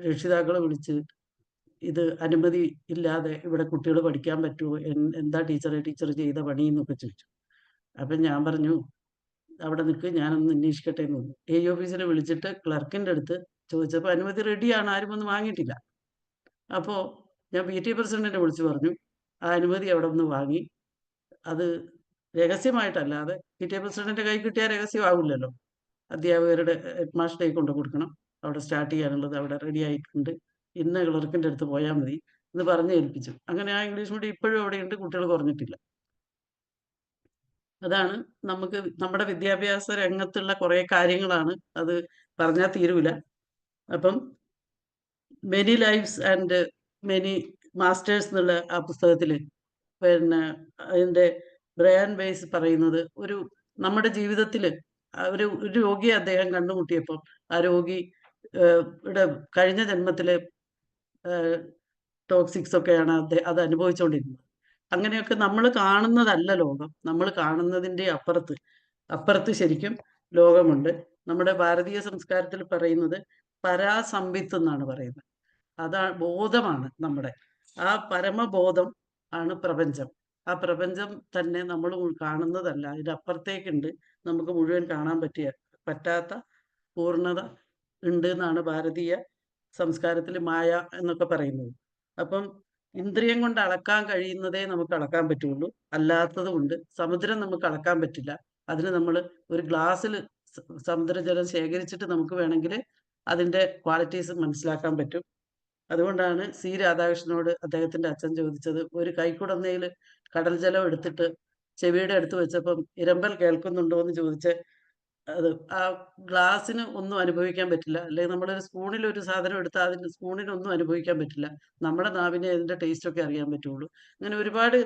B: രക്ഷിതാക്കൾ വിളിച്ച്, ഇത് അനുമതി ഇല്ലാതെ ഇവിടെ കുട്ടികൾ പഠിക്കാൻ പറ്റുമോ, എന്താ ടീച്ചർ ചെയ്ത പണി എന്നൊക്കെ ചോദിച്ചു. അപ്പം ഞാൻ പറഞ്ഞു, അവിടെ നിൽക്ക്, ഞാനൊന്ന് അന്വേഷിക്കട്ടെ എന്ന് പറഞ്ഞു. AE ഓഫീസിൽ വിളിച്ചിട്ട് ക്ലർക്കിൻ്റെ അടുത്ത് ചോദിച്ചപ്പോൾ അനുമതി റെഡിയാണ്, ആരും ഒന്നും വാങ്ങിയിട്ടില്ല. അപ്പോൾ ഞാൻ PTA പ്രസിഡന്റിനെ വിളിച്ച് പറഞ്ഞു, ആ അനുമതി അവിടെ നിന്ന് വാങ്ങി. അത് രഹസ്യമായിട്ടല്ലാതെ PTA പ്രസിഡന്റിന്റെ കൈ കിട്ടിയാൽ രഹസ്യമാവില്ലല്ലോ. അധ്യാപകരുടെ ഹെഡ് മാസ്റ്ററുടെ കൈ കൊണ്ട് കൊടുക്കണം, അവിടെ സ്റ്റാർട്ട് ചെയ്യാനുള്ളത് അവിടെ റെഡി ആയിട്ടുണ്ട്, ഇന്ന ക്ലർക്കിൻ്റെ അടുത്ത് പോയാൽ മതി എന്ന് പറഞ്ഞ് ഏൽപ്പിച്ചു. അങ്ങനെ ആ ഇംഗ്ലീഷ് മീഡിയം ഇപ്പോഴും അവിടെയുണ്ട്, കുട്ടികൾ കുറഞ്ഞിട്ടില്ല. അതാണ് നമുക്ക് നമ്മുടെ വിദ്യാഭ്യാസ രംഗത്തുള്ള കുറേ കാര്യങ്ങളാണ്, അത് പറഞ്ഞാൽ തീരൂല. അപ്പം many lives and many masters എന്നുള്ള ആ പുസ്തകത്തിൽ പിന്നെ അതിൻ്റെ ബ്രയാൻ ബേസ് പറയുന്നത്, നമ്മുടെ ജീവിതത്തിൽ ഒരു രോഗിയെ അദ്ദേഹം കണ്ടുമുട്ടിയപ്പോൾ ആ രോഗി യുടെ കഴിഞ്ഞ ജന്മത്തിലെ ടോക്സിക്സ് ഒക്കെയാണ് അത് അനുഭവിച്ചുകൊണ്ടിരുന്നത്. അങ്ങനെയൊക്കെ നമ്മൾ കാണുന്നതല്ല ലോകം, നമ്മൾ കാണുന്നതിൻ്റെ അപ്പുറത്ത് ശരിക്കും ലോകമുണ്ട്. നമ്മുടെ ഭാരതീയ സംസ്കാരത്തിൽ പറയുന്നത് പരാസംവിത്ത് എന്നാണ് പറയുന്നത്. ബോധമാണ് നമ്മുടെ, ആ പരമബോധം ആണ് പ്രപഞ്ചം. ആ പ്രപഞ്ചം തന്നെ നമ്മൾ കാണുന്നതല്ല, അതിൻ്റെ അപ്പുറത്തേക്കുണ്ട്, നമുക്ക് മുഴുവൻ കാണാൻ പറ്റാത്ത പൂർണ്ണത ഉണ്ട് എന്നാണ് ഭാരതീയ സംസ്കാരത്തിൽ മായ എന്നൊക്കെ പറയുന്നത്. അപ്പം ഇന്ദ്രിയം കൊണ്ട് അളക്കാൻ കഴിയുന്നതേ നമുക്ക് അളക്കാൻ പറ്റുള്ളൂ, അല്ലാത്തത് കൊണ്ട് സമുദ്രം നമുക്ക് അളക്കാൻ പറ്റില്ല. അതിന് നമ്മൾ ഒരു ഗ്ലാസ്സിൽ സമുദ്രജലം ശേഖരിച്ചിട്ട് നമുക്ക് വേണമെങ്കിൽ അതിൻ്റെ ക്വാളിറ്റീസ് മനസ്സിലാക്കാൻ പറ്റും. അതുകൊണ്ടാണ് C രാധാകൃഷ്ണനോട് അദ്ദേഹത്തിൻ്റെ അച്ഛൻ ചോദിച്ചത്, ഒരു കൈക്കുടന്നയിൽ കടൽ ജലം എടുത്തിട്ട് ചെവിയുടെ അടുത്ത് വെച്ചപ്പം ഇരമ്പൽ കേൾക്കുന്നുണ്ടോ എന്ന് ചോദിച്ച അത് ആ ഗ്ലാസ്സിന് ഒന്നും അനുഭവിക്കാൻ പറ്റില്ല. അല്ലെങ്കിൽ നമ്മളൊരു സ്പൂണിൽ ഒരു സാധനം എടുത്താൽ അതിന്റെ സ്പൂണിനൊന്നും അനുഭവിക്കാൻ പറ്റില്ല. നമ്മുടെ നാവിനെ അതിന്റെ ടേസ്റ്റ് ഒക്കെ അറിയാൻ പറ്റുള്ളൂ. അങ്ങനെ ഒരുപാട്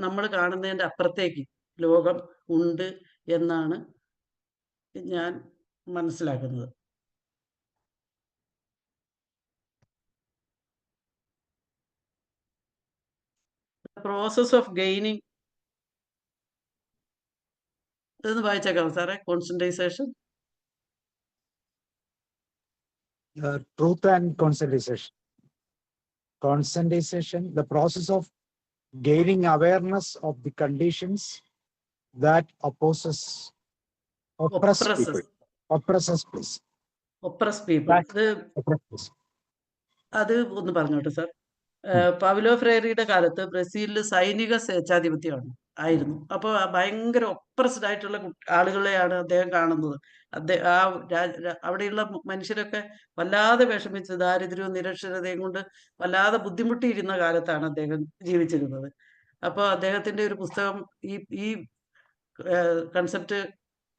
B: നമ്മൾ കാണുന്നതിന്റെ അപ്പുറത്തേക്ക് ലോകം ഉണ്ട് എന്നാണ് ഞാൻ മനസ്സിലാക്കുന്നത്. പ്രോസസ് ഓഫ് ഗെയിനിങ് ഇതൊന്ന് വായിച്ചേക്കാമോ സാറേ? Concentration.
A: Truth and conscientization. Conscientization, the process of gaining awareness of the conditions that oppresses people. Oppresses people.
B: Oppressed people. ഇത്
A: Oppresses.
B: അത് ഒന്ന് പറഞ്ഞോട്ടെ സാർ. പൗലോ ഫ്രേറിയുടെ കാലത്ത് ബ്രസീലിൽ സൈനിക സ്വേച്ഛാധിപത്യമാണ് ആയിരുന്നു. അപ്പോൾ ഭയങ്കര ഒപ്രസ്ഡ് ആയിട്ടുള്ള ആളുകളെയാണ് അദ്ദേഹം കാണുന്നത്. അവിടെയുള്ള മനുഷ്യരൊക്കെ വല്ലാതെ വിഷമിച്ച് ദാരിദ്ര്യവും നിരക്ഷരതയും കൊണ്ട് വല്ലാതെ ബുദ്ധിമുട്ടിയിരുന്ന കാലത്താണ് അദ്ദേഹം ജീവിച്ചിരുന്നത്. അപ്പോൾ അദ്ദേഹത്തിന്റെ ഒരു പുസ്തകം, ഈ കൺസെപ്റ്റ്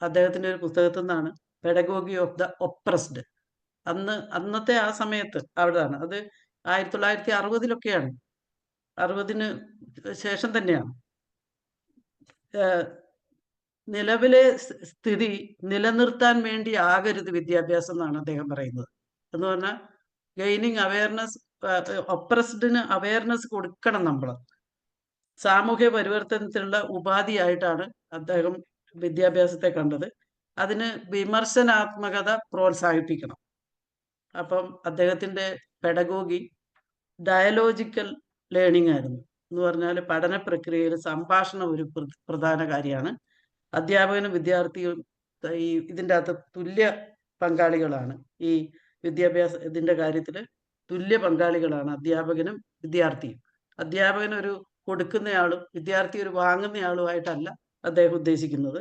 B: അദ്ദേഹത്തിന്റെ ഒരു പുസ്തകത്തിൽ നിന്നാണ്, പെഡഗോഗി ഓഫ് ദ ഒപ്രസ്ഡ്. അന്നത്തെ ആ സമയത്ത് അവിടെയാണ് അത് 1960-ലൊക്കെയാണ്, 60-ന് ശേഷം തന്നെയാണ്. നിലവിലെ സ്ഥിതി നിലനിർത്താൻ വേണ്ടി ആകരുത് വിദ്യാഭ്യാസം എന്നാണ് അദ്ദേഹം പറയുന്നത്. എന്ന് പറഞ്ഞാൽ ഗെയിനിങ് അവയർനെസ്, ഒപ്രസ്ഡിന് അവയർനെസ് കൊടുക്കണം നമ്മൾ. സാമൂഹ്യ പരിവർത്തനത്തിനുള്ള ഉപാധിയായിട്ടാണ് അദ്ദേഹം വിദ്യാഭ്യാസത്തെ കണ്ടത്. അതിന് വിമർശനാത്മകത പ്രോത്സാഹിപ്പിക്കണം. അപ്പം അദ്ദേഹത്തിന്റെ പെഡഗോഗി ഡയലോജിക്കൽ ലേണിംഗ് ആയിരുന്നു. എന്ന് പറഞ്ഞാൽ പഠന പ്രക്രിയയിൽ സംഭാഷണം ഒരു പ്രധാന കാര്യമാണ്. അധ്യാപകനും വിദ്യാർത്ഥിയും ഇതിൻ്റെ അകത്ത് തുല്യ പങ്കാളികളാണ്. ഈ ഇതിൻ്റെ കാര്യത്തിൽ തുല്യ പങ്കാളികളാണ് അധ്യാപകനും വിദ്യാർത്ഥിയും. അധ്യാപകൻ ഒരു കൊടുക്കുന്നയാളും വിദ്യാർത്ഥി ഒരു വാങ്ങുന്നയാളുമായിട്ടല്ല അദ്ദേഹം ഉദ്ദേശിക്കുന്നത്.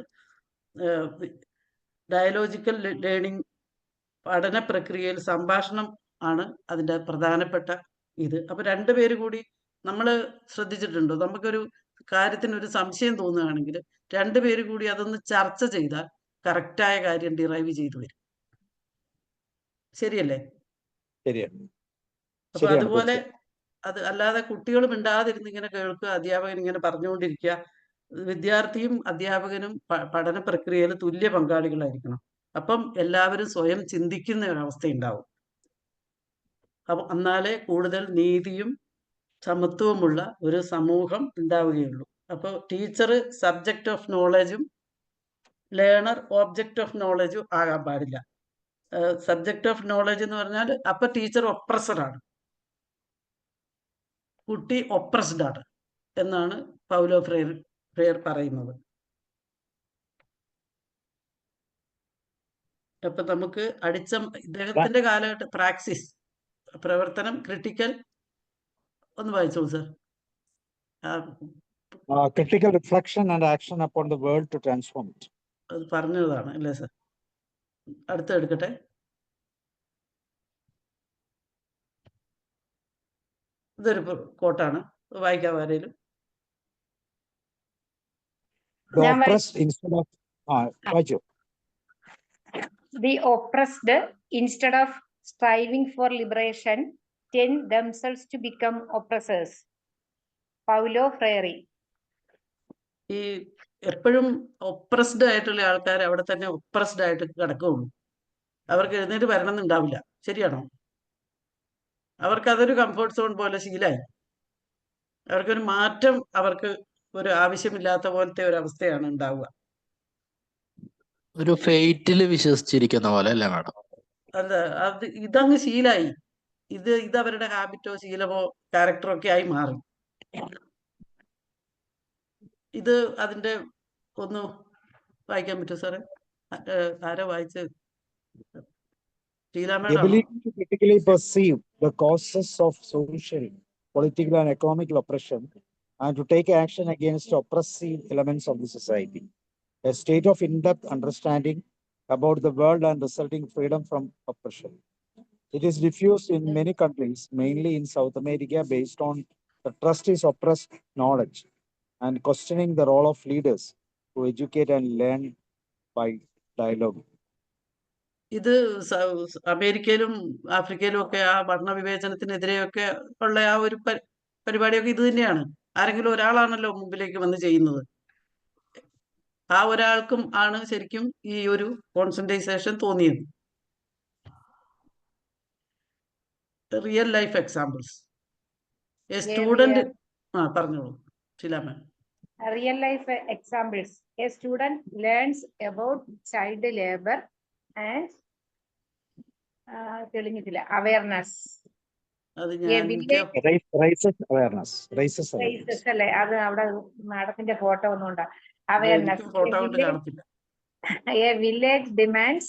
B: ഡയലോജിക്കൽ ലേണിംഗ്, പഠന പ്രക്രിയയിൽ സംഭാഷണം ആണ് അതിൻ്റെ പ്രധാനപ്പെട്ട ഇത്. അപ്പൊ രണ്ടുപേര് കൂടി, നമ്മൾ ശ്രദ്ധിച്ചിട്ടുണ്ടോ, നമുക്കൊരു കാര്യത്തിന് ഒരു സംശയം തോന്നുകയാണെങ്കിൽ രണ്ടുപേര് കൂടി അതൊന്ന് ചർച്ച ചെയ്താൽ കറക്റ്റായ കാര്യം ഡിറൈവ് ചെയ്തു വരും. ശരിയല്ലേ? അപ്പൊ അതുപോലെ അത് അല്ലാതെ കുട്ടികൾ മിണ്ടാതിരുന്ന് ഇങ്ങനെ കേൾക്കുക, അധ്യാപകൻ ഇങ്ങനെ പറഞ്ഞുകൊണ്ടിരിക്കുക. വിദ്യാർത്ഥിയും അധ്യാപകനും പഠന പ്രക്രിയയിൽ തുല്യ പങ്കാളികളായിരിക്കണം. അപ്പം എല്ലാവരും സ്വയം ചിന്തിക്കുന്ന ഒരവസ്ഥ ഉണ്ടാവും. അപ്പം എന്നാലേ കൂടുതൽ നീതിയും സമത്വമുള്ള ഒരു സമൂഹം ഉണ്ടാവുകയുള്ളൂ. അപ്പോൾ ടീച്ചർ സബ്ജക്റ്റ് ഓഫ് നോളജും ലേണർ ഓബ്ജക്റ്റ് ഓഫ് നോളജും ആകാൻ പാടില്ല. സബ്ജക്റ്റ് ഓഫ് നോളജ് എന്ന് പറഞ്ഞാൽ അപ്പൊ ടീച്ചർ ഒപ്രസറാണ്, കുട്ടി ഒപ്രസ്ഡ് ആണ് എന്നാണ് പൗലോ ഫ്രേർ പറയുന്നത്. അപ്പൊ നമുക്ക് ഇദ്ദേഹത്തിന്റെ കാലഘട്ട പ്രാക്സിസ്, പ്രവർത്തനം, ക്രിട്ടിക്കൽ ഒന്ന് വായിച്ചോളൂ sir.
A: Critical reflection and action upon the world to transform it.
B: അത് പറഞ്ഞതാണ് അല്ലേ സാർ? അടുത്ത എടുക്കട്ടെ. ഇതൊരു കോട്ടാണ്, വായിക്കാം ആരേലും.
A: The oppressed instead of
C: The oppressed, instead of striving for liberation, tend themselves to become oppressors. Paulo Freire.
B: ഈ എപ്പോഴും ഒപ്രസ്ഡ് ആയിട്ടുള്ള ആൾക്കാർ അവിടെ തന്നെ ഒപ്രസ്ഡ് ആയിട്ട് കിടക്കുകയുള്ളൂ. അവർക്ക് എഴുന്നേറ്റ് വരണമെന്നുണ്ടാവില്ല. ശരിയാണോ? അവർക്ക് അതൊരു കംഫർട്ട് സോൺ പോലെ ശീലമായി. അവർക്കൊരു മാറ്റം അവർക്ക് ഒരു ആവശ്യമില്ലാത്ത പോലത്തെ ഒരു അവസ്ഥയാണ് ഉണ്ടാവുക.
E: ഒരു ഫെയ്റ്റില് വിശ്വസിച്ചിരിക്കുന്ന പോലെ അല്ലേ മാഡം?
B: അത് ഇതങ്ങ് ശീലായി. ഇത് അവരുടെ ഹാബിറ്റോ ശീലമോ ക്യാരക്ടറോ ഒക്കെ ആയി മാറി. ഇത് അതിന്റെ ഒന്ന് വായിക്കാൻ പറ്റുമോ സാറേ? ആരാ വായിച്ച്?
A: The ability to critically perceive the causes of social, political and economic oppression and to take action against oppressive elements of the society. A state of in-depth understanding about the world and resulting freedom from oppression. It is diffused in many countries, mainly in South America, based on the trust is oppressed knowledge and questioning the role of leaders who educate and learn by dialogue.
B: ഇത് അമേരിക്കയിലും ആഫ്രിക്കയിലും ഒക്കെ ആ വർണ്ണ വിവേചനത്തിനെതിരെയൊക്കെ ഉള്ള ആ ഒരു പരിപാടിയൊക്കെ ഇത് തന്നെയാണ്. ആരെങ്കിലും ഒരാളാണല്ലോ മുമ്പിലേക്ക് വന്ന് ചെയ്യുന്നത്. ആ ഒരാൾക്കും ആണ് ശരിക്കും ഈ ഒരു കോൺസെൻട്രേഷൻ തോന്നിയത്. Real life examples. A student പറഞ്ഞോളൂ ശിലാമ.
C: Real life examples. A student learns about child labor and awareness.
B: അത്
C: A
B: ഞാൻ
C: village
A: റൈസസ് അവയർനെസ്.
C: races അല്ലേ, അത് അവിടെ മാഡത്തിന്റെ ഫോട്ടോ ഒന്നും ഉണ്ടാ. Awareness.
B: ഫോട്ടോ കൊണ്ട് കാണത്തില്ല.
C: A village demands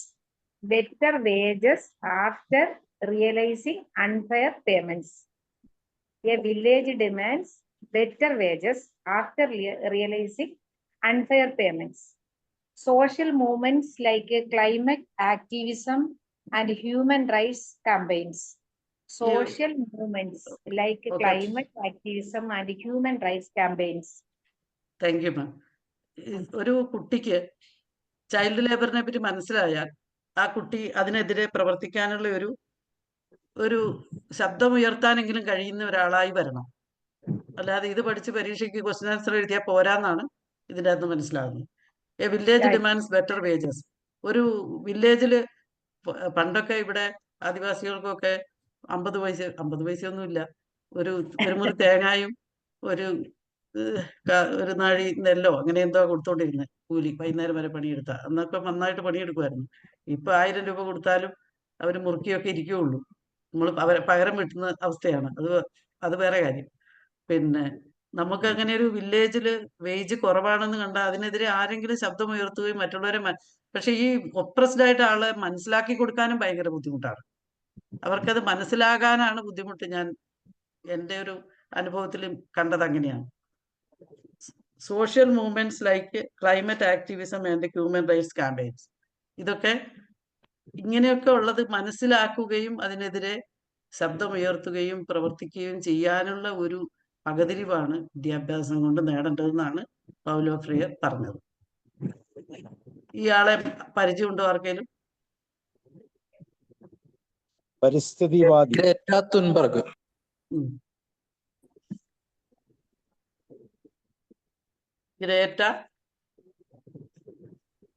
C: better wages after realizing unfair payments. A village demands better wages after realizing unfair payments. Social movements like climate activism and human rights campaigns. Social movements like climate activism and human rights campaigns.
B: Thank you മാം. ഒരു കുട്ടിക്ക് child ലേബറിനെ പറ്റി മനസ്സിലായാൽ ആ കുട്ടി അതിനെതിരെ പ്രവർത്തിക്കാനുള്ള ഒരു ശബ്ദമുയർത്താനെങ്കിലും കഴിയുന്ന ഒരാളായി വരണം. അല്ലാതെ ഇത് പഠിച്ച് പരീക്ഷയ്ക്ക് ക്വസ്റ്റ്യൻ ആൻസർ എഴുതിയാൽ പോരാന്നാണ് ഇതിൻ്റെ അകത്ത് മനസ്സിലാകുന്നത്. A village demands better wages. ഒരു വില്ലേജിൽ പണ്ടൊക്കെ ഇവിടെ ആദിവാസികൾക്കൊക്കെ 50 പൈസയൊന്നുമില്ല, ഒരു മുറി തേങ്ങായും ഒരു നാഴി നെല്ലോ അങ്ങനെ എന്തോ കൊടുത്തോണ്ടിരുന്നത് കൂലി, വൈകുന്നേരം വരെ പണിയെടുത്താൽ. അന്നൊക്കെ നന്നായിട്ട് പണിയെടുക്കുമായിരുന്നു. ഇപ്പൊ 1000 രൂപ കൊടുത്താലും അവർ മുറുക്കിയൊക്കെ ഇരിക്കുകയുള്ളൂ. നമ്മൾ അവരെ പകരം വെട്ടുന്ന അവസ്ഥയാണ്. അത് വേറെ കാര്യം. പിന്നെ നമുക്ക് അങ്ങനെ ഒരു വില്ലേജിൽ വേജ് കുറവാണെന്ന് കണ്ടാൽ അതിനെതിരെ ആരെങ്കിലും ശബ്ദമുയർത്തുകയും മറ്റുള്ളവരെ പക്ഷെ ഈ ഒപ്രസ്ഡ് ആയിട്ട് ആളെ മനസ്സിലാക്കി കൊടുക്കാനും ഭയങ്കര ബുദ്ധിമുട്ടാണ്. അവർക്കത് മനസ്സിലാകാനാണ് ബുദ്ധിമുട്ട്. ഞാൻ എൻ്റെ ഒരു അനുഭവത്തിൽ കണ്ടത് അങ്ങനെയാണ്. Social movements like climate activism and human rights campaigns, ഇതൊക്കെ ഇങ്ങനെയൊക്കെ ഉള്ളത് മനസ്സിലാക്കുകയും അതിനെതിരെ ശബ്ദമുയർത്തുകയും പ്രവർത്തിക്കുകയും ചെയ്യാനുള്ള ഒരു പകതിരിവാണ് വിദ്യാഭ്യാസം കൊണ്ട് നേടേണ്ടതെന്നാണ് പൗലോ ഫ്രീയർ പറഞ്ഞത്. ഇയാളെ പരിചയമുണ്ടോ ആർക്കെങ്കിലും?
A: പരിസ്ഥിതിവാദി.
E: Greta Thunberg.
B: Greta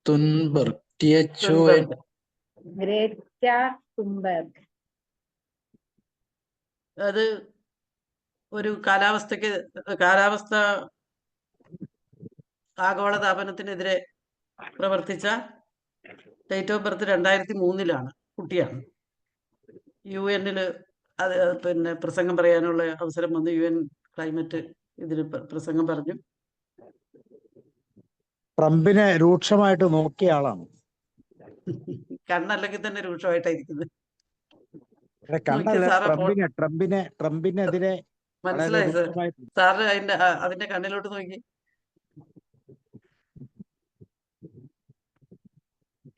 E: Thunberg.
C: Greta Thunberg.
B: അത് ഒരു കാലാവസ്ഥ ആഗോളതാപനത്തിനെതിരെ പ്രവർത്തിച്ച ഡേറ്റ് ഓഫ് ബർത്ത് 2003 കുട്ടിയാണ്. UN അത് പിന്നെ പ്രസംഗം പറയാനുള്ള അവസരം വന്നു. UN ക്ലൈമറ്റ് ഇതിൽ പ്രസംഗം പറഞ്ഞു.
A: ട്രംപിനെ രൂക്ഷമായിട്ട് നോക്കിയ ആളാണ്.
B: കണ്ണല്ലെങ്കിൽ തന്നെ രൂക്ഷമായിട്ടായിരിക്കുന്നത്.
A: ട്രംപിനെതിരെ
B: മനസ്സിലായി സാർ. സാറ് അതിന്റെ കണ്ണിലോട്ട് നോക്കി.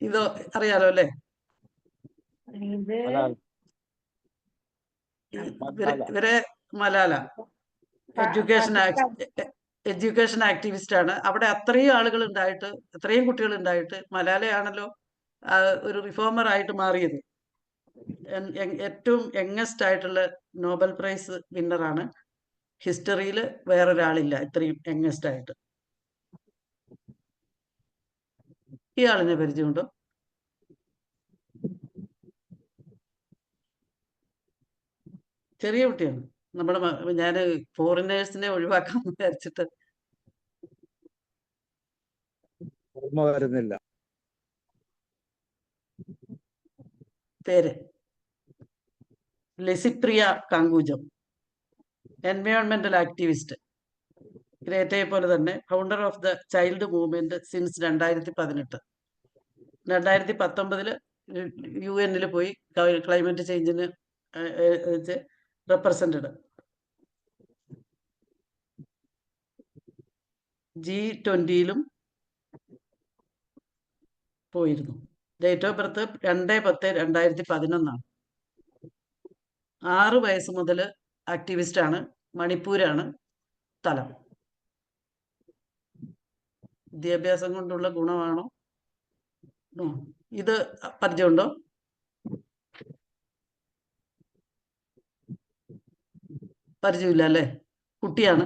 B: ഇതോ അറിയാലോ അല്ലേ? ഇവരെ മലാല എഡ്യൂക്കേഷൻ ആക്ടിവിസ്റ്റ് ആണ്. അവിടെ അത്രയും ആളുകൾ ഉണ്ടായിട്ട്, അത്രയും കുട്ടികൾ ഉണ്ടായിട്ട് മലാലയാണല്ലോ ഒരു റിഫോമർ ആയിട്ട് മാറിയത്. ഏറ്റവും യങ്ങസ്റ്റ് ആയിട്ടുള്ള നോബൽ പ്രൈസ് വിന്നറാണ്. ഹിസ്റ്ററിയിൽ വേറൊരാളില്ല ഇത്രയും യങ്ങസ്റ്റ് ആയിട്ട്. ഇയാളിനെ പരിചയമുണ്ടോ? ചെറിയ കുട്ടിയാണ്. ഞാൻ ഫോറിനേഴ്സിനെ ഒഴിവാക്കാൻ വിചാരിച്ചിട്ട്
A: ഓർമ്മ വരുന്നില്ല
B: പേര്. ലെസിപ്രിയ കാങ്കൂജം, എൻവയോൺമെന്റൽ ആക്ടിവിസ്റ്റ്. ഗ്രേറ്റയെ പോലെ തന്നെ founder of the child movement since 2018. 2019 UN പോയി ക്ലൈമറ്റ് ചേഞ്ചിന് റെപ്രസെന്റഡ്. G20 പോയിരുന്നു. Date of birth 2/10/2011. 6 വയസ്സ് മുതൽ ആക്ടിവിസ്റ്റ് ആണ്. മണിപ്പൂരാണ് സ്ഥലം. വിദ്യാഭ്യാസം കൊണ്ടുള്ള ഗുണമാണോ ഉം. ഇത് പരിചയമുണ്ടോ? പരിചയമില്ല അല്ലേ? കുട്ടിയാണ്.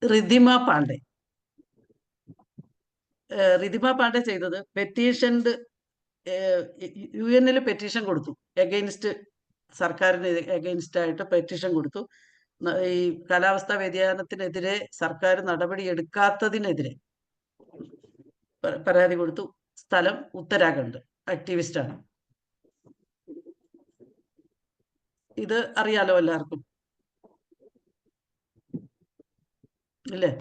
B: റിധിമ പാണ്ഡെ. റിധിമ പാണ്ഡെ ചെയ്തത് പെറ്റീഷൻഡ് UN പെറ്റീഷൻ കൊടുത്തു, എഗെയിൻസ്റ്റ് സർക്കാരിന് എഗെയിൻസ്റ്റ് ആയിട്ട് പെറ്റീഷൻ കൊടുത്തു. ഈ കാലാവസ്ഥാ വ്യതിയാനത്തിനെതിരെ സർക്കാർ നടപടി എടുക്കാത്തതിനെതിരെ പരാതി കൊടുത്തു. സ്ഥലം ഉത്തരാഖണ്ഡ്. ആക്ടിവിസ്റ്റാണ്. ഇത് അറിയാലോ എല്ലാവർക്കും ഇല്ലേ?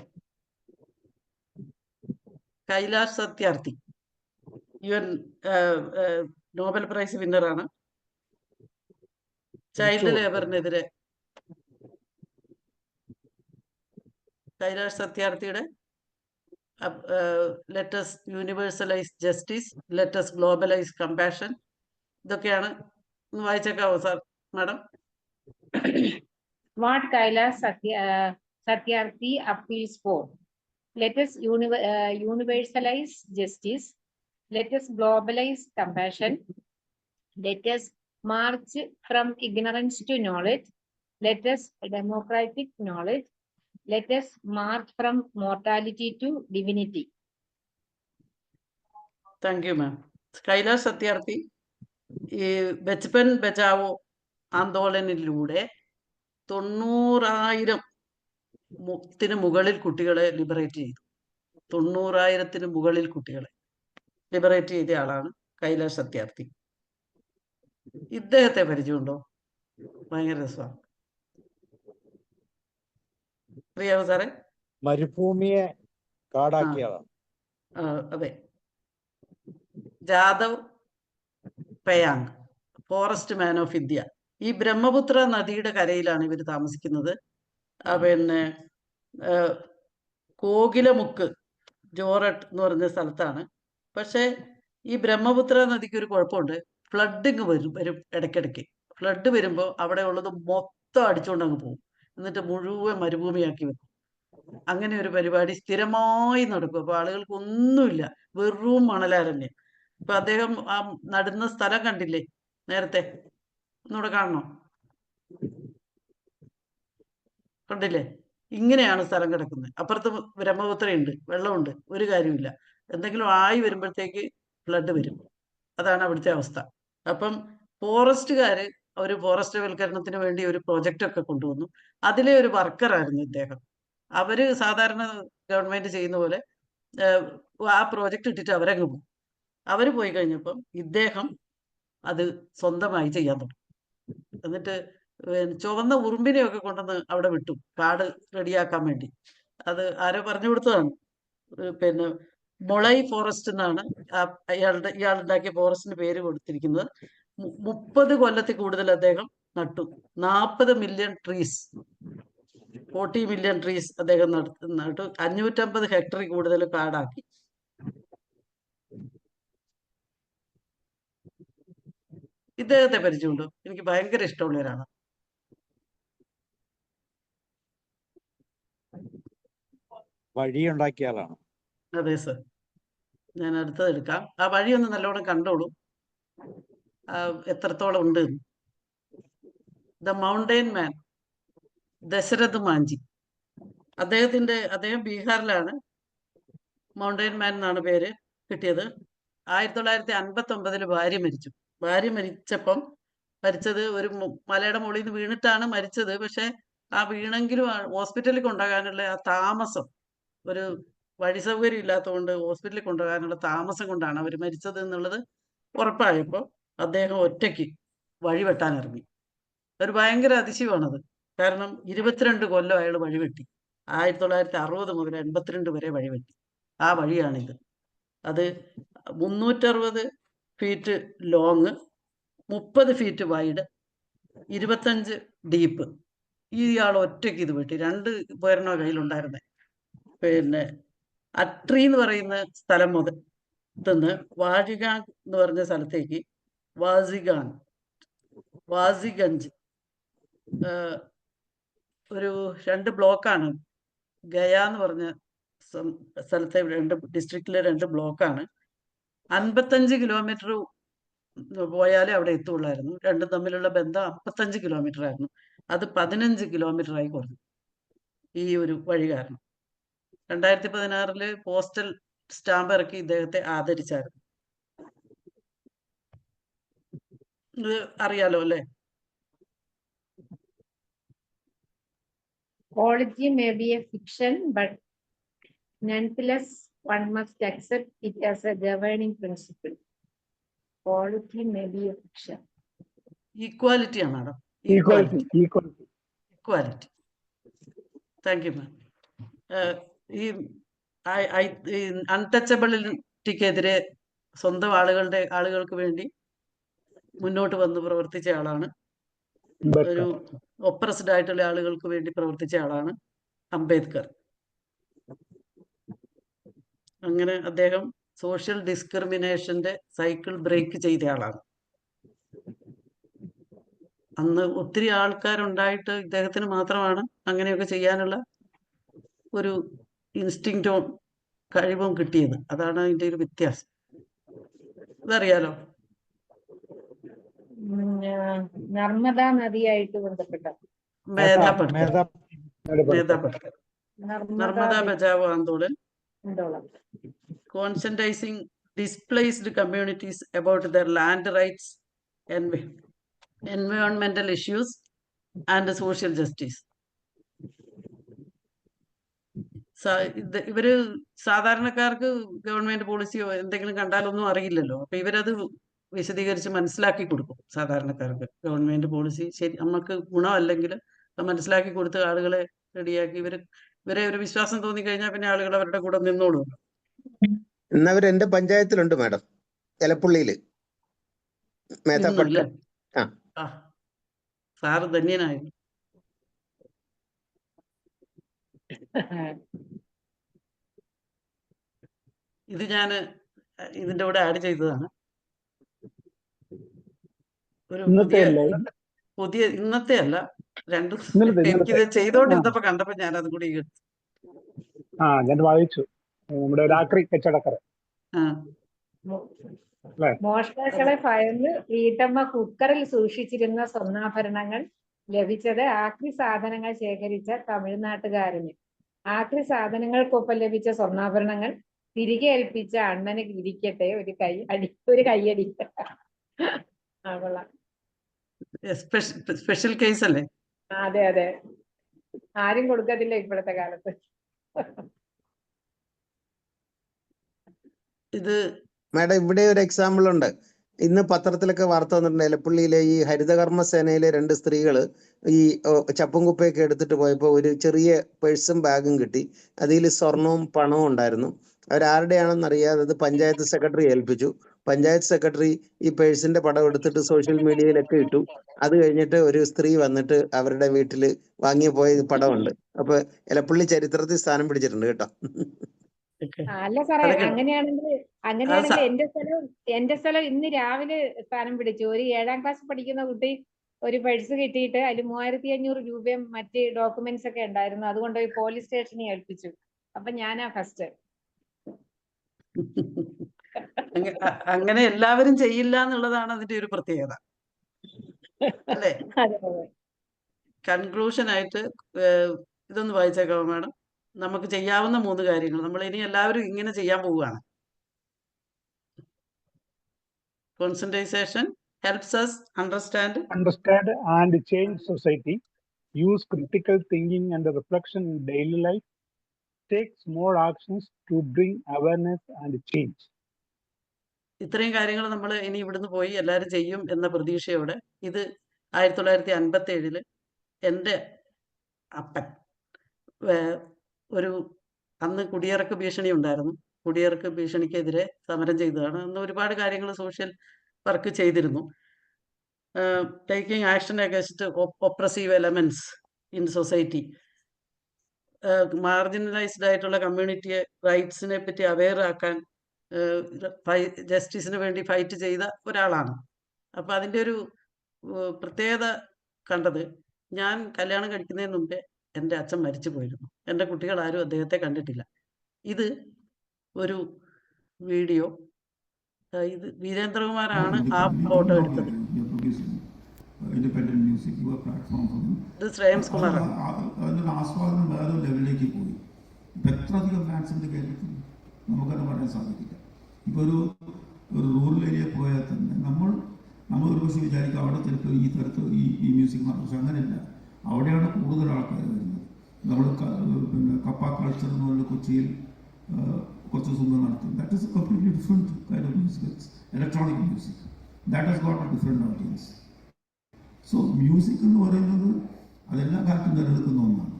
B: Kailash Satyarthi UN Nobel prize വിന്നറാണ്. ചൈൽഡ് ലേബറിനെതിരെ കൈലാഷ് സത്യാർത്ഥിയുടെ let's universalise justice, let's globalise compassion, ഇതൊക്കെയാണ്. വായിച്ചേക്കാവോ sir madam?
C: What Kailash Satyarthi appeals for? Let us universalize justice. Let us globalize compassion. Let us march from ignorance to knowledge. Let us democratic knowledge. Let us march from mortality to divinity.
B: Thank you ma'am. Kailash Satyarthi ഈ ബച്പൻ ബച്ചാവോ ആന്തോളനിലൂടെ 90,000 മുകളിൽ കുട്ടികളെ liberate ചെയ്തു. 90,000 മുകളിൽ കുട്ടികളെ liberate ചെയ്ത ആളാണ് കൈലാഷ് സത്യാർത്ഥി. ഇദ്ദേഹത്തെ പരിചയമുണ്ടോ? ഭയങ്കര രസമാണ്. അറിയാവോ സാറേ?
A: മരുഭൂമിയെ കാടാക്കിയതാണ്.
B: അതെ. Jadav Payeng, forest man of India. ഈ ബ്രഹ്മപുത്ര നദിയുടെ കരയിലാണ് ഇവർ താമസിക്കുന്നത്. പിന്നെ കോകിലമുക്ക് ജോറട്ട് എന്ന് പറഞ്ഞ സ്ഥലത്താണ്. പക്ഷേ ഈ ബ്രഹ്മപുത്ര നദിക്ക് ഒരു കുഴപ്പമുണ്ട്. ഫ്ലഡിങ് വരും ഇടയ്ക്കിടയ്ക്ക്. ഫ്ലഡ് വരുമ്പോൾ അവിടെ ഉള്ളത് മൊത്തം അടിച്ചുകൊണ്ട് അങ്ങ് പോകും. എന്നിട്ട് മുഴുവൻ മരുഭൂമിയാക്കി വെക്കും. അങ്ങനെ ഒരു പരിപാടി സ്ഥിരമായി നടക്കും. അപ്പൊ ആളുകൾക്ക് ഒന്നുമില്ല, വെറും മണലാരണ്യം. ഇപ്പൊ അദ്ദേഹം ആ നടുന്ന സ്ഥലം കണ്ടില്ലേ നേരത്തെ? ഒന്നുകൂടെ കാണണോ? കണ്ടില്ലേ? ഇങ്ങനെയാണ് സ്ഥലം കിടക്കുന്നത്. അപ്പുറത്ത് ബ്രഹ്മപുത്രയുണ്ട്, വെള്ളമുണ്ട്, ഒരു കാര്യമില്ല. എന്തെങ്കിലും ആയി വരുമ്പോഴത്തേക്ക് ഫ്ലഡ് വരും. അതാണ് അവിടുത്തെ അവസ്ഥ. അപ്പം ഫോറസ്റ്റുകാര് ഒരു ഫോറസ്റ്റ് വൽക്കരണത്തിന് വേണ്ടി ഒരു പ്രോജക്റ്റ് ഒക്കെ കൊണ്ടുവന്നു. അതിലെ ഒരു വർക്കറായിരുന്നു ഇദ്ദേഹം. അവര് സാധാരണ ഗവൺമെന്റ് ചെയ്യുന്ന പോലെ ആ പ്രോജക്റ്റ് ഇട്ടിട്ട് അവരങ്ങ് പോകും. അവര് പോയി കഴിഞ്ഞപ്പം ഇദ്ദേഹം അത് സ്വന്തമായി ചെയ്യാൻ തുടങ്ങി. എന്നിട്ട് ചുവന്ന ഉറുമ്പിനെയൊക്കെ കൊണ്ടുവന്ന് അവിടെ വിട്ടു, കാട് റെഡിയാക്കാൻ വേണ്ടി. അത് ആരോ പറഞ്ഞു കൊടുത്തതാണ്. പിന്നെ മൊളൈ ഫോറസ്റ്റ് എന്നാണ് ഇയാളുണ്ടാക്കിയ ഫോറസ്റ്റിന് പേര് കൊടുത്തിരിക്കുന്നത്. 30 കൊല്ലത്തിൽ കൂടുതൽ അദ്ദേഹം നട്ടു. 40 മില്യൺ ട്രീസ്, 40 മില്യൺ ട്രീസ് അദ്ദേഹം നട്ടു. 550 ഹെക്ടറിൽ കൂടുതൽ കാടാക്കി. ഇദ്ദേഹത്തെ പരിചയമുണ്ടോ? എനിക്ക് ഭയങ്കര ഇഷ്ടമുള്ളവരാണ്.
A: വഴിയുണ്ടാക്കിയ ആളാണ്.
B: അതെ സർ. ഞാൻ അടുത്തത് എടുക്കാം. ആ വഴി ഒന്ന് നല്ലോണം കണ്ടോളൂ, എത്രത്തോളം ഉണ്ട്. ദ മൗണ്ടെയിൻ മാൻ, ദശരഥ് മാഞ്ചി. അദ്ദേഹം ബീഹാറിലാണ്. മൗണ്ടെയിൻ മാൻ എന്നാണ് പേര് കിട്ടിയത്. 1959 ഭാര്യ മരിച്ചു. ഭാര്യ മരിച്ചത് ഒരു മലയുടെ മുകളിൽ നിന്ന് വീണിട്ടാണ് മരിച്ചത്. പക്ഷെ ആ വീണെങ്കിലും ഹോസ്പിറ്റലിൽ കൊണ്ടുപോകാനുള്ള ആ താമസം, ഒരു വഴി സൗകര്യം ഇല്ലാത്തതുകൊണ്ട് ഹോസ്പിറ്റലിൽ കൊണ്ടുപോകാനുള്ള താമസം കൊണ്ടാണ് അവർ മരിച്ചത് എന്നുള്ളത് ഉറപ്പായപ്പോൾ അദ്ദേഹം ഒറ്റയ്ക്ക് വഴി വെട്ടാൻ ഇറങ്ങി. ഒരു ഭയങ്കര അതിശയമാണത്. കാരണം 22 കൊല്ലം അയാൾ വഴിവെട്ടി. 1960 മുതൽ 82 വരെ വഴിവെട്ടി. ആ വഴിയാണിത്. അത് 360 feet long, 30 feet wide, 25 deep. ഇയാൾ ഒറ്റയ്ക്ക് ഇത് വെട്ടി. 2 പേരണോ കയ്യിലുണ്ടായിരുന്നേ. പിന്നെ അട്രി എന്ന് പറയുന്ന സ്ഥലം മുതൽ വാജിഗാങ് എന്ന് പറഞ്ഞ സ്ഥലത്തേക്ക് വാസിഗഞ്ച് ഒരു 2 ബ്ലോക്കാണ്. ഗയ എന്ന് പറഞ്ഞ സ്ഥലത്തെ 2 ഡിസ്ട്രിക്റ്റിലെ 2 ബ്ലോക്കാണ്. 55 കിലോമീറ്റർ പോയാലേ അവിടെ എത്തുള്ളായിരുന്നു. രണ്ടും തമ്മിലുള്ള ബന്ധം 55 കിലോമീറ്റർ ആയിരുന്നു. അത് 15 കിലോമീറ്ററായി കുറഞ്ഞു ഈ ഒരു വഴി കാരണം. 2016 പോസ്റ്റൽ സ്റ്റാമ്പ് ഇറക്കി ഇദ്ദേഹത്തെ ആദരിച്ചായിരുന്നു. ഇത് അറിയാലോ അല്ലേ?
C: Quality may be a fiction, but nonetheless, one must accept it as a governing principle. Quality may be a fiction.
B: Equality ആണ് madam.
D: Equality.
B: Equality. Thank you ma'am. ഈ അൺടച്ചബിലിറ്റിക്കെതിരെ സ്വന്തം ആളുകൾക്ക് വേണ്ടി മുന്നോട്ട് വന്ന് പ്രവർത്തിച്ച ആളാണ്. ഒരു ഒപ്രസ്ഡ് ആയിട്ടുള്ള ആളുകൾക്ക് വേണ്ടി പ്രവർത്തിച്ച ആളാണ് അംബേദ്കർ. അങ്ങനെ അദ്ദേഹം സോഷ്യൽ ഡിസ്ക്രിമിനേഷന്റെ സൈക്കിൾ ബ്രേക്ക് ചെയ്ത ആളാണ്. അന്ന് ഒത്തിരി ആൾക്കാരുണ്ടായിട്ട് ഇദ്ദേഹത്തിന് മാത്രമാണ് അങ്ങനെയൊക്കെ ചെയ്യാനുള്ള ഒരു ഇൻസ്റ്റിങ്ക്റ്റും കഴിവും കിട്ടിയത്. അതാണ് അതിന്റെ ഒരു വ്യത്യാസം. ഇതറിയാലോ?
C: നർമ്മദ നദിയായിട്ട് ബന്ധപ്പെട്ട
B: മേധാ Patkar. Narmada Bachao Andolan. Conscientizing displaced communities about their land rights, environmental issues, and social justice. ഇവര് സാധാരണക്കാർക്ക് ഗവൺമെന്റ് പോളിസിയോ എന്തെങ്കിലും കണ്ടാലൊന്നും അറിയില്ലല്ലോ. അപ്പൊ ഇവരത് വിശദീകരിച്ച് മനസ്സിലാക്കി കൊടുക്കും സാധാരണക്കാർക്ക്. ഗവൺമെന്റ് പോളിസി ശരി നമുക്ക് ഗുണമല്ലെങ്കിൽ മനസ്സിലാക്കി കൊടുത്ത് ആളുകളെ റെഡിയാക്കി ഇവരെ ഒരു വിശ്വാസം തോന്നിക്കഴിഞ്ഞാൽ പിന്നെ ആളുകൾ അവരുടെ കൂടെ നിന്നോളൂ.
F: ഇന്നവർ എന്റെ പഞ്ചായത്തിലുണ്ട് മാഡം, എലപ്പുള്ളിയില്. മേധാ പട്കർ.
B: സാറ് ധന്യനായിരുന്നു. ഇത് ഞാൻ ഇതിന്റെ കൂടെ ആഡ് ചെയ്തതാണ്. ഒരു പുതിയ ഇന്നത്തെ അല്ല, എനിക്കിത് ചെയ്തോണ്ടിരുന്നപ്പോ കണ്ടപ്പോ ഞാൻ അതും കൂടി എടുത്തു.
D: ഞാൻ വായിച്ചു. നമ്മുടെ രാത്രി കച്ചവടക്കാരൻ.
C: മോഷ്ടാക്കളെ ഭയന്ന് വീട്ടമ്മ കുക്കറിൽ സൂക്ഷിച്ചിരുന്ന സ്വർണ്ണാഭരണങ്ങൾ ലഭിച്ചത് ആക്രി സാധനങ്ങൾ ശേഖരിച്ച തമിഴ്നാട്ടുകാരന്. ആക്രി സാധനങ്ങൾക്കൊപ്പം ലഭിച്ച സ്വർണ്ണാഭരണങ്ങൾ തിരികെ ഏൽപ്പിച്ച അണ്ണന് ഇരിക്കട്ടെ ഒരു കയ്യടി.
B: സ്പെഷ്യൽ കേസ് അല്ലേ?
C: അതെ അതെ, ആരും കൊടുക്കത്തില്ല ഇപ്പോഴത്തെ കാലത്ത്.
B: ഇത്
F: മാഡം ഇവിടെ ഒരു എക്സാമ്പിൾ ഉണ്ട്. ഇന്ന് പത്രത്തിലൊക്കെ വാർത്ത വന്നിട്ടുണ്ട്. എലപ്പുള്ളിയിലെ ഈ ഹരിതകർമ്മ സേനയിലെ 2 സ്ത്രീകള് ഈ ചപ്പും കുപ്പയൊക്കെ എടുത്തിട്ട് പോയപ്പോൾ ഒരു ചെറിയ പേഴ്സും ബാഗും കിട്ടി. അതിൽ സ്വർണവും പണവും ഉണ്ടായിരുന്നു. അവരാരുടെയാണെന്ന് അറിയാതെ അത് പഞ്ചായത്ത് സെക്രട്ടറി ഏൽപ്പിച്ചു. പഞ്ചായത്ത് സെക്രട്ടറി ഈ പേഴ്സിന്റെ പടം എടുത്തിട്ട് സോഷ്യൽ മീഡിയയിലൊക്കെ ഇട്ടു. അത് കഴിഞ്ഞിട്ട് ഒരു സ്ത്രീ വന്നിട്ട് അവരുടെ വീട്ടില് വാങ്ങിയ പോയ പടമുണ്ട്. അപ്പൊ എലപ്പുള്ളി ചരിത്രത്തിൽ സ്ഥാനം പിടിച്ചിട്ടുണ്ട് കേട്ടോ.
C: അല്ല സാറേ, അങ്ങനെയാണെങ്കിൽ എന്റെ സ്ഥലം ഇന്ന് രാവിലെ സ്ഥാനം പിടിച്ചു. ഒരു 7ാം ക്ലാസ് പഠിക്കുന്ന കുട്ടി ഒരു പേഴ്സ് കിട്ടിയിട്ട് അതിൽ 3500 രൂപയും മറ്റ് ഡോക്യുമെന്റ്സ് ഒക്കെ ഉണ്ടായിരുന്നു. അതുകൊണ്ട് പോലീസ് സ്റ്റേഷനിൽ ഏൽപ്പിച്ചു. അപ്പൊ ഞാനാ ഫസ്റ്റ്.
B: അങ്ങനെ എല്ലാവരും ചെയ്യില്ല എന്നുള്ളതാണ് അതിന്റെ ഒരു പ്രത്യേകത അല്ലേ? കൺക്ലൂഷൻ ആയിട്ട് ഇതൊന്ന് വായിച്ചേക്കാവോ മാഡം? നമുക്ക് ചെയ്യാവുന്ന 3 കാര്യങ്ങൾ നമ്മൾ ഇനി എല്ലാവരും ഇങ്ങനെ ചെയ്യാൻ പോവുകയാണ്. Conscientization helps us understand
D: and change society, use critical thinking and reflection in daily life, take small actions to bring awareness and change.
B: ഇത്രയും കാര്യങ്ങൾ നമ്മൾ ഇനി ഇവിടുന്ന് പോയി എല്ലാവരും ചെയ്യും എന്ന പ്രതീക്ഷയോടെ ഇത് 1957 എൻ്റെ അപ്പൻ ഒരു അന്ന് കുടിയിറക്ക് ഭീഷണി ഉണ്ടായിരുന്നു. കുടിയിറക്ക് ഭീഷണിക്കെതിരെ സമരം ചെയ്തതാണ്. അന്ന് ഒരുപാട് കാര്യങ്ങൾ സോഷ്യൽ വർക്ക് ചെയ്തിരുന്നു. Taking action against oppressive elements in society, marginalised ആയിട്ടുള്ള കമ്മ്യൂണിറ്റിയെ റൈറ്റ്സിനെ പറ്റി അവെയർ ആക്കാൻ ജസ്റ്റിസിന് വേണ്ടി ഫൈറ്റ് ചെയ്ത ഒരാളാണ്. അപ്പം അതിൻ്റെ ഒരു പ്രത്യേകത കണ്ടത്, ഞാൻ കല്യാണം കഴിക്കുന്നതിന് മുമ്പേ എൻ്റെ അച്ഛൻ മരിച്ചു പോയിരുന്നു. എൻ്റെ കുട്ടികൾ ആരും അദ്ദേഹത്തെ കണ്ടിട്ടില്ല. ഇത് ഒരു വീഡിയോ. ഇത് വീരേന്ദ്രകുമാറാണ് ആ ഫോട്ടോ എടുത്തത്.
G: ഇൻഡിപെൻഡന്റ് മ്യൂസിക് പ്ലാറ്റ്ഫോം
B: ഇത് ശ്രേയംസ് കുമാറാണ്.
G: അതിൻ്റെ ആസ്വാദനം വേറെ ലെവലിലേക്ക് പോയി. ഇപ്പം എത്ര അധികം ഫാൻസ് ഉണ്ട് കേരളത്തിൽ, നമുക്കത് പറയാൻ സാധിക്കില്ല. ഇപ്പോൾ ഒരു റൂറൽ ഏരിയ പോയാൽ തന്നെ നമ്മൾ ഒരു പക്ഷേ വിചാരിക്കും അവിടെ ചിലപ്പോൾ ഈ തരത്തിൽ ഈ മ്യൂസിക് മാറും. പക്ഷെ അങ്ങനെയല്ല, അവിടെയാണ് കൂടുതൽ ആൾക്കാർ വരുന്നത്. നമ്മൾ പിന്നെ കപ്പ കൾച്ചർ എന്ന് പറഞ്ഞ കൊച്ചിയിൽ കുറച്ച് ദിവസം മുമ്പ് നടത്തും. That is A completely different kind of music, electronic music. That has got A different audience. So music എന്ന് പറയുന്നത് അതെല്ലാ കാലത്തും നിലനിൽക്കുന്ന ഒന്നാണ്.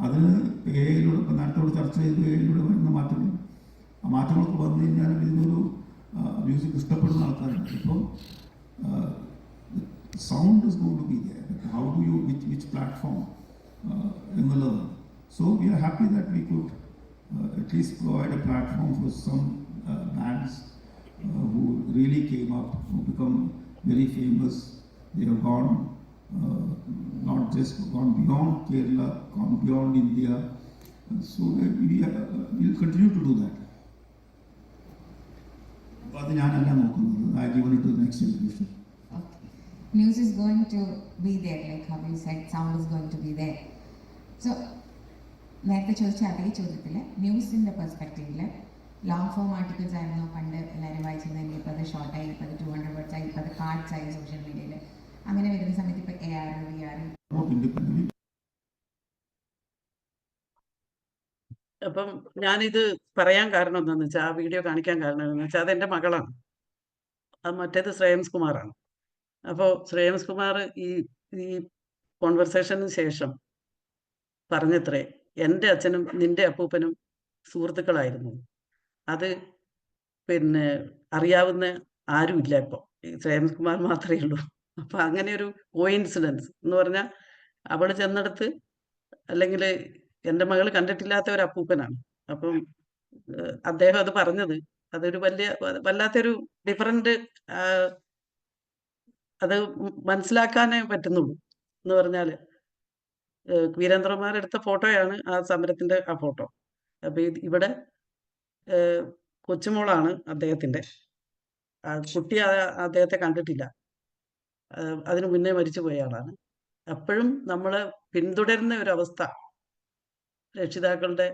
G: അതിന് എയിലൂടെ ഇപ്പം നേരത്തോട് ചർച്ച ചെയ്ത് എയിലൂടെ വരുന്ന മാറ്റങ്ങൾ, ആ മാറ്റങ്ങളൊക്കെ വന്നു കഴിഞ്ഞാൽ ഇതിനൊരു മ്യൂസിക് ഇഷ്ടപ്പെടുന്ന ആൾക്കാരുണ്ട്. ഇപ്പോൾ sound is going to be there, how do you which platform എന്നുള്ളതാണ്. So we are happy that we could at least provide a platform for some bands who really came up, who become very famous. They have gone, not just gone beyond Kerala, gone beyond India. So we will continue to do that. അത് ഞാനല്ല നോക്കുന്നത്. I given it to the next generation.
H: Okay. News is going to be there, like how you said, sound is going to be there. So നേരത്തെ ചോദിച്ച അതേ ചോദ്യത്തിൽ ന്യൂസിൻ്റെ പെർസ്പെക്റ്റീവിൽ long form articles ആയിരുന്നു പണ്ട് എല്ലാവരും വായിച്ചിരുന്നത്. ഇപ്പോൾ അത് ഷോർട്ടായി, ഇപ്പോൾ അത് 200 words ആയി, ഇപ്പോൾ അത് കാർഡ്സ് ആയി സോഷ്യൽ മീഡിയയിൽ. അങ്ങനെ വരുന്ന സമയത്ത് ഇപ്പോൾ AR, VR.
B: അപ്പം ഞാനിത് പറയാൻ കാരണം എന്താണെന്ന് വെച്ചാൽ, ആ വീഡിയോ കാണിക്കാൻ കാരണം എന്താണെന്ന് വെച്ചാൽ, അതെൻ്റെ മകളാണ്. അത് മറ്റേത് ശ്രേയംസ് കുമാറാണ്. അപ്പോൾ ശ്രേയംസ് കുമാർ ഈ കോൺവെർസേഷന് ശേഷം പറഞ്ഞത്രേ, എൻ്റെ അച്ഛനും നിന്റെ അപ്പൂപ്പനും സുഹൃത്തുക്കളായിരുന്നു. അത് പിന്നെ അറിയാവുന്ന ആരുമില്ല ഇപ്പോൾ, ഈ ശ്രേയംസ് കുമാർ മാത്രമേ ഉള്ളൂ. അപ്പം അങ്ങനെ ഒരു കോയിൻസിഡൻസ് എന്ന് പറഞ്ഞാൽ, അവൾ ചെന്നെടുത്ത് അല്ലെങ്കിൽ എൻ്റെ മകൾ കണ്ടിട്ടില്ലാത്ത ഒരു അപ്പൂപ്പനാണ്. അപ്പം അദ്ദേഹം അത് പറഞ്ഞത് അതൊരു വല്ലാത്തൊരു ഡിഫറൻറ്റ്, അത് മനസ്സിലാക്കാനേ പറ്റുന്നുള്ളൂ. എന്ന് പറഞ്ഞാൽ വീരേന്ദ്രകുമാർ എടുത്ത ഫോട്ടോയാണ് ആ സമരത്തിൻ്റെ ആ ഫോട്ടോ. അപ്പോൾ ഇവിടെ കൊച്ചുമോളാണ് അദ്ദേഹത്തിൻ്റെ. കുട്ടി അദ്ദേഹത്തെ കണ്ടിട്ടില്ല, അതിനു മുന്നേ മരിച്ചു പോയ ആളാണ്. അപ്പോഴും നമ്മൾ പിന്തുടരുന്ന ഒരവസ്ഥ, രക്ഷിതാക്കളുടെ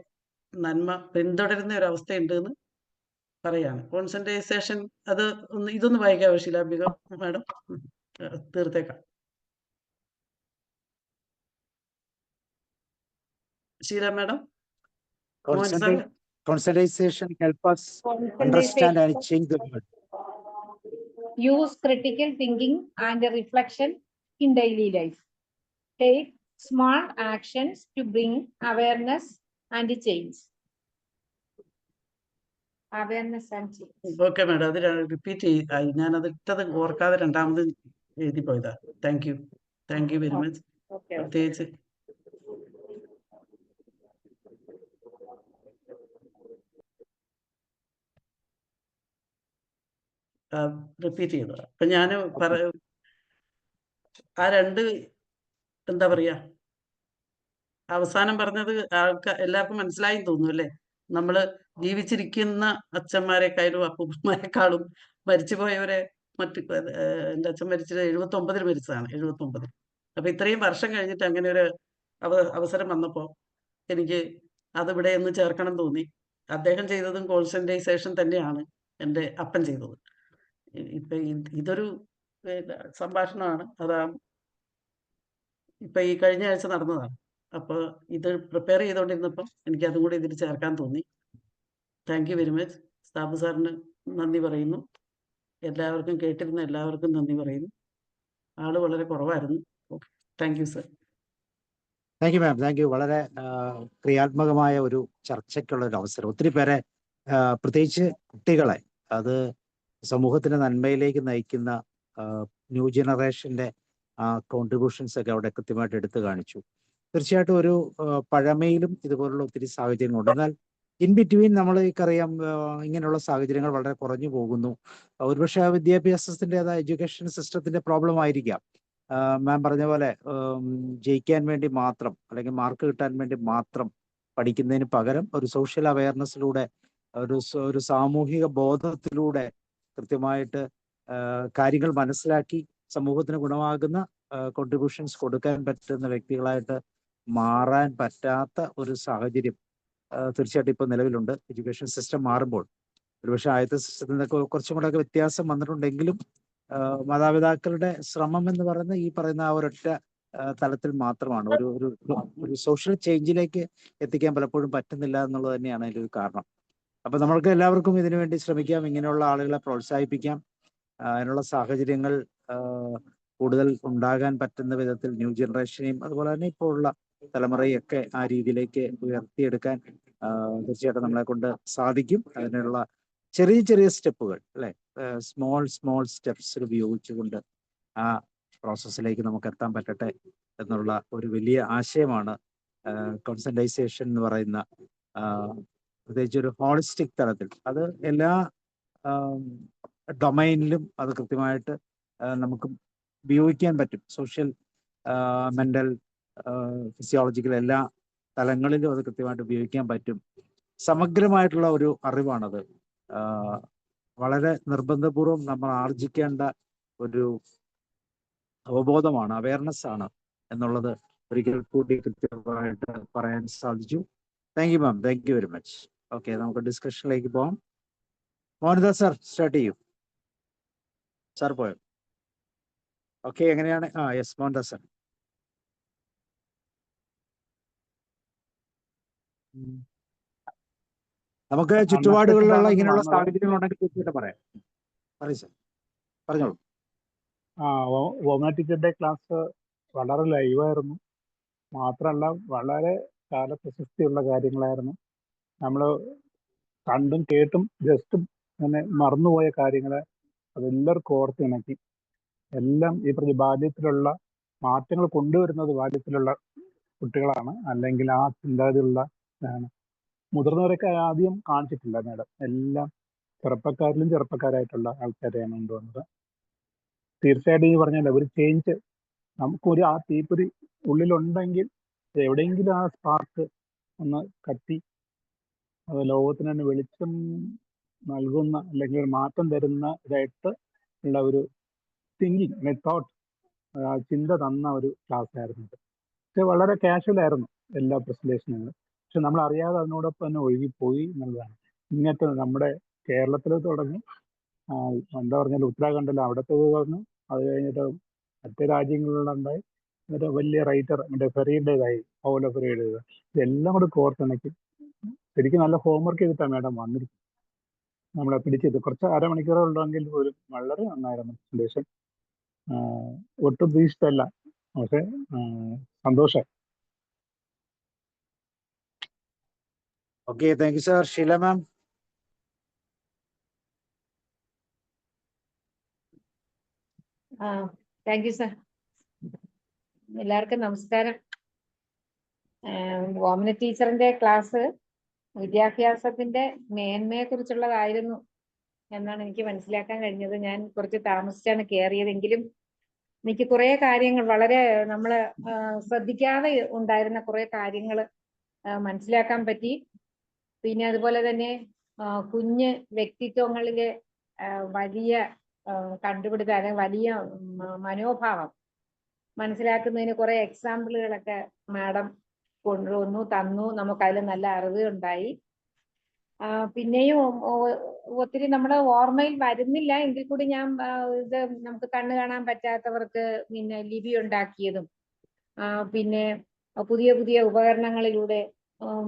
B: നന്മ പിന്തുടരുന്ന ഒരവസ്ഥയുണ്ട് എന്ന് പറയാണ്. കോൺസെൻട്രേഷൻ അത് ഇതൊന്ന് വായിക്കാമോ ശീലാംബിക madam? തീർത്തേക്കാം. Sheila madam?
A: Concentration help us understand and change the world.
C: Use critical thinking and reflection in daily life. Take smart actions to bring awareness and change. Awareness and change.
B: Okay madam, അത് repeat ആയി. ഞാനത് ഇട്ടത് ഓർക്കാതെ രണ്ടാമത് എഴുതി പോയതാ. Thank you very much. പ്രത്യേകിച്ച് repeat ചെയ്തതാ. അപ്പം ഞാൻ ആ രണ്ട് എന്താ പറയുക, അവസാനം പറഞ്ഞത് എല്ലാവർക്കും മനസ്സിലായി തോന്നുന്നു അല്ലേ? നമ്മൾ ജീവിച്ചിരിക്കുന്ന അച്ഛന്മാരെക്കാളും അപ്പൂപ്പന്മാരെക്കാളും മരിച്ചുപോയവരെ എൻ്റെ അച്ഛൻ മരിച്ചത് 79 മരിച്ചതാണ്, 79. അപ്പം ഇത്രയും വർഷം കഴിഞ്ഞിട്ട് അങ്ങനെ ഒരു അവസരം വന്നപ്പോൾ എനിക്ക് അതിവിടെ ഒന്ന് ചേർക്കണം തോന്നി. അദ്ദേഹം ചെയ്തതും കോൺസെൻട്രേഷൻ തന്നെയാണ് എൻ്റെ അപ്പൻ ചെയ്തത്. ഇപ്പം ഇതൊരു സംഭാഷണമാണ്, അതാ ഇപ്പം ഈ കഴിഞ്ഞ ആഴ്ച നടന്നതാണ്. അപ്പോൾ ഇത് പ്രിപ്പയർ ചെയ്തുകൊണ്ടിരുന്നപ്പം എനിക്ക് അതും കൂടി ഇതിൽ ചേർക്കാൻ തോന്നി. Thank you very much. Sabu സാറിന് നന്ദി പറയുന്നു. എല്ലാവർക്കും കേട്ടിരുന്ന എല്ലാവർക്കും നന്ദി പറയുന്നു. ആള് വളരെ കുറവായിരുന്നു. Okay, thank you sir.
A: Thank you ma'am, thank U. വളരെ ക്രിയാത്മകമായ ഒരു ചർച്ചയ്ക്കുള്ള ഒരു അവസരം. ഒത്തിരി പേരെ, പ്രത്യേകിച്ച് കുട്ടികളെ, അത് സമൂഹത്തിന്റെ നന്മയിലേക്ക് നയിക്കുന്ന ന്യൂ ജനറേഷന്റെ കോൺട്രിബ്യൂഷൻസ് ഒക്കെ അവിടെ കൃത്യമായിട്ട് എടുത്തു കാണിച്ചു. തീർച്ചയായിട്ടും ഒരു പഴമയിലും ഇതുപോലുള്ള ഒത്തിരി സാഹചര്യങ്ങളുണ്ട്. എന്നാൽ ഇൻ ബിറ്റ്വീൻ നമ്മൾക്കറിയാം ഇങ്ങനെയുള്ള സാഹചര്യങ്ങൾ വളരെ കുറഞ്ഞു പോകുന്നു. ഒരുപക്ഷെ വിദ്യാഭ്യാസത്തിൻ്റെതായ എഡ്യൂക്കേഷൻ സിസ്റ്റത്തിന്റെ പ്രോബ്ലം ആയിരിക്കാം. മാം പറഞ്ഞ പോലെ ജയിക്കാൻ വേണ്ടി മാത്രം അല്ലെങ്കിൽ മാർക്ക് കിട്ടാൻ വേണ്ടി മാത്രം പഠിക്കുന്നതിന് പകരം ഒരു സോഷ്യൽ അവയർനെസ്സിലൂടെ, ഒരു സാമൂഹിക ബോധത്തിലൂടെ കൃത്യമായിട്ട് കാര്യങ്ങൾ മനസ്സിലാക്കി സമൂഹത്തിന് ഗുണമാകുന്ന കോൺട്രിബ്യൂഷൻസ് കൊടുക്കാൻ പറ്റുന്ന വ്യക്തികളായിട്ട് മാറാൻ പറ്റാത്ത ഒരു സാഹചര്യം തീർച്ചയായിട്ടും ഇപ്പോൾ നിലവിലുണ്ട്. എഡ്യൂക്കേഷൻ സിസ്റ്റം മാറുമ്പോൾ ഒരുപക്ഷെ ആദ്യത്തെ സിസ്റ്റത്തിൽ നിന്നൊക്കെ കുറച്ചും കൂടെ ഒക്കെ വ്യത്യാസം വന്നിട്ടുണ്ടെങ്കിലും മാതാപിതാക്കളുടെ ശ്രമം എന്ന് പറയുന്ന ഈ പറയുന്ന ആ ഒരൊറ്റ തലത്തിൽ മാത്രമാണ്. ഒരു സോഷ്യൽ ചേഞ്ചിലേക്ക് എത്തിക്കാൻ പലപ്പോഴും പറ്റുന്നില്ല എന്നുള്ളത് തന്നെയാണ് അതിൻ്റെ ഒരു കാരണം. അപ്പൊ നമ്മൾക്ക് എല്ലാവർക്കും ഇതിനു വേണ്ടി ശ്രമിക്കാം, ഇങ്ങനെയുള്ള ആളുകളെ പ്രോത്സാഹിപ്പിക്കാം, അതിനുള്ള സാഹചര്യങ്ങൾ കൂടുതൽ ഉണ്ടാകാൻ പറ്റുന്ന വിധത്തിൽ ന്യൂ ജനറേഷനെയും അതുപോലെ തന്നെ ഇപ്പോൾ ഉള്ള തലമുറയൊക്കെ ആ രീതിയിലേക്ക് ഉയർത്തിയെടുക്കാൻ തീർച്ചയായിട്ടും നമ്മളെ കൊണ്ട് സാധിക്കും. അതിനുള്ള ചെറിയ ചെറിയ സ്റ്റെപ്പുകൾ അല്ലെ, സ്മോൾ സ്റ്റെപ്സ് ഉപയോഗിച്ചുകൊണ്ട് ആ പ്രോസസ്സിലേക്ക് നമുക്ക് എത്താൻ പറ്റട്ടെ എന്നുള്ള ഒരു വലിയ ആശയമാണ് കോൺസെൻട്രൈസേഷൻ എന്ന് പറയുന്ന, പ്രത്യേകിച്ച് ഒരു ഹോളിസ്റ്റിക് തലത്തിൽ അത് എല്ലാ ഡൊമൈനിലും അത് കൃത്യമായിട്ട് നമുക്ക് ഉപയോഗിക്കാൻ പറ്റും. സോഷ്യൽ, മെന്റൽ, ഫിസിയോളജിക്കൽ എല്ലാ തലങ്ങളിലും അത് കൃത്യമായിട്ട് ഉപയോഗിക്കാൻ പറ്റും. സമഗ്രമായിട്ടുള്ള ഒരു അറിവാണത്. വളരെ നിർബന്ധപൂർവം നമ്മൾ ആർജിക്കേണ്ട ഒരു അവബോധമാണ്, അവയർനെസ് ആണ് എന്നുള്ളത് ഒരിക്കൽ കൂടി കൃത്യമായിട്ട് പറയാൻ സാധിച്ചു. Thank you ma'am, thank you very much. Okay, നമുക്ക് ഡിസ്കഷനിലേക്ക് പോകാം. മോഹൻദാസ് സാർ സ്റ്റാർട്ട് ചെയ്യൂ. സാർ പോയോ? ഓക്കെ, എങ്ങനെയാണ്? Yes, Mohandas sir. നമുക്ക് ചുറ്റുപാടുകളിലുള്ള ഇങ്ങനെയുള്ള സാഹചര്യങ്ങളുണ്ടെങ്കിൽ തീർച്ചയായിട്ടും പറയാം. പറയൂ സാർ, പറഞ്ഞോളൂ.
D: ഓമന ടീച്ചറുടെ ക്ലാസ് വളരെ ലൈവായിരുന്നു. മാത്രമല്ല വളരെ കാലപ്രശസ്തിയുള്ള കാര്യങ്ങളായിരുന്നു. നമ്മൾ കണ്ടും കേട്ടും ജസ്റ്റും അങ്ങനെ മറന്നുപോയ കാര്യങ്ങളെ അതെല്ലാവർക്കും ഓർത്തിണക്കി. എല്ലാം ഈ പറഞ്ഞ ബാല്യത്തിലുള്ള മാറ്റങ്ങൾ കൊണ്ടുവരുന്നത് ബാല്യത്തിലുള്ള കുട്ടികളാണ്, അല്ലെങ്കിൽ ആ ചിന്താഗതിയുള്ള മുതിർന്നവരൊക്കെ ആദ്യം കാണിച്ചിട്ടില്ല മാഡം. എല്ലാം ചെറുപ്പക്കാരിലും ചെറുപ്പക്കാരായിട്ടുള്ള ആൾക്കാരെയാണ് കൊണ്ടുവന്നത്. തീർച്ചയായിട്ടും ഈ പറഞ്ഞ ഒരു ചേഞ്ച് നമുക്കൊരു ആ തീപ്പൊരി ഉള്ളിലുണ്ടെങ്കിൽ എവിടെയെങ്കിലും ആ സ്പാർക്ക് ഒന്ന് കത്തി അത് ലോകത്തിന് തന്നെ വെളിച്ചം നൽകുന്ന അല്ലെങ്കിൽ ഒരു മാറ്റം തരുന്ന ഇതായിട്ട് ഉള്ള ഒരു തിങ്കിങ്, തോട്ട്, ചിന്ത തന്ന ഒരു ക്ലാസ് ആയിരുന്നു ഇത്. പക്ഷെ വളരെ കാഷ്വൽ ആയിരുന്നു എല്ലാ പ്രസന്റേഷനുകളും. പക്ഷെ നമ്മൾ അറിയാതെ അതിനോടൊപ്പം തന്നെ ഒഴുകിപ്പോയി എന്നുള്ളതാണ്. ഇങ്ങനത്തെ നമ്മുടെ കേരളത്തിൽ തുടങ്ങി, എന്താ പറഞ്ഞാൽ ഉത്തരാഖണ്ഡിൽ അവിടത്തെ പറഞ്ഞു, അത് കഴിഞ്ഞിട്ട് മറ്റു രാജ്യങ്ങളിലുണ്ടായി, എന്നിട്ട് വലിയ റൈറ്റർ മറ്റേ ഫെറിയുടേതായി, പൗലോ ഫെറിയുടേത്, ഇതെല്ലാം കൂടെ കോർത്തിണക്കി ശരിക്കും നല്ല ഹോംവർക്ക് ചെയ്തിട്ടാണ് മാഡം വന്നിരിക്കും. നമ്മളെ പിടിച്ചത് കുറച്ച് അരമണിക്കൂറുണ്ടെങ്കിൽ പോലും വളരെ നന്നായിരുന്നു പ്രസന്റേഷൻ. ഒട്ടും പ്രതീക്ഷിച്ചല്ല, പക്ഷെ സന്തോഷം.
A: Okay, thank you sir. Sheela ma'am.
C: Thank you sir. എല്ലാവർക്കും നമസ്കാരം. ഓമന ടീച്ചറിന്റെ ക്ലാസ് വിദ്യാഭ്യാസത്തിന്റെ മേന്മയെ കുറിച്ചുള്ളതായിരുന്നു എന്നാണ് എനിക്ക് മനസ്സിലാക്കാൻ കഴിഞ്ഞത്. ഞാൻ കുറച്ച് താമസിച്ചാണ് കയറിയതെങ്കിലും എനിക്ക് കുറെ കാര്യങ്ങൾ വളരെ നമ്മള് ശ്രദ്ധിക്കാതെ ഉണ്ടായിരുന്ന കുറെ കാര്യങ്ങൾ മനസ്സിലാക്കാൻ പറ്റി. പിന്നെ അതുപോലെ തന്നെ കുഞ്ഞ് വ്യക്തിത്വങ്ങളിലെ വലിയ കണ്ടുപിടുത്തം അല്ലെങ്കിൽ വലിയ മനോഭാവം മനസ്സിലാക്കുന്നതിന് കുറെ എക്സാമ്പിളുകളൊക്കെ മാഡം കൊണ്ടുവന്നു തന്നു. നമുക്കതിൽ നല്ല അറിവ് ഉണ്ടായി. പിന്നെയും ഒത്തിരി നമ്മുടെ ഓർമ്മയിൽ വരുന്നില്ല എങ്കിൽ കൂടി ഞാൻ ഇത് നമുക്ക് കണ്ണു കാണാൻ പറ്റാത്തവർക്ക് പിന്നെ ലിപി ഉണ്ടാക്കിയതും പിന്നെ പുതിയ പുതിയ ഉപകരണങ്ങളിലൂടെ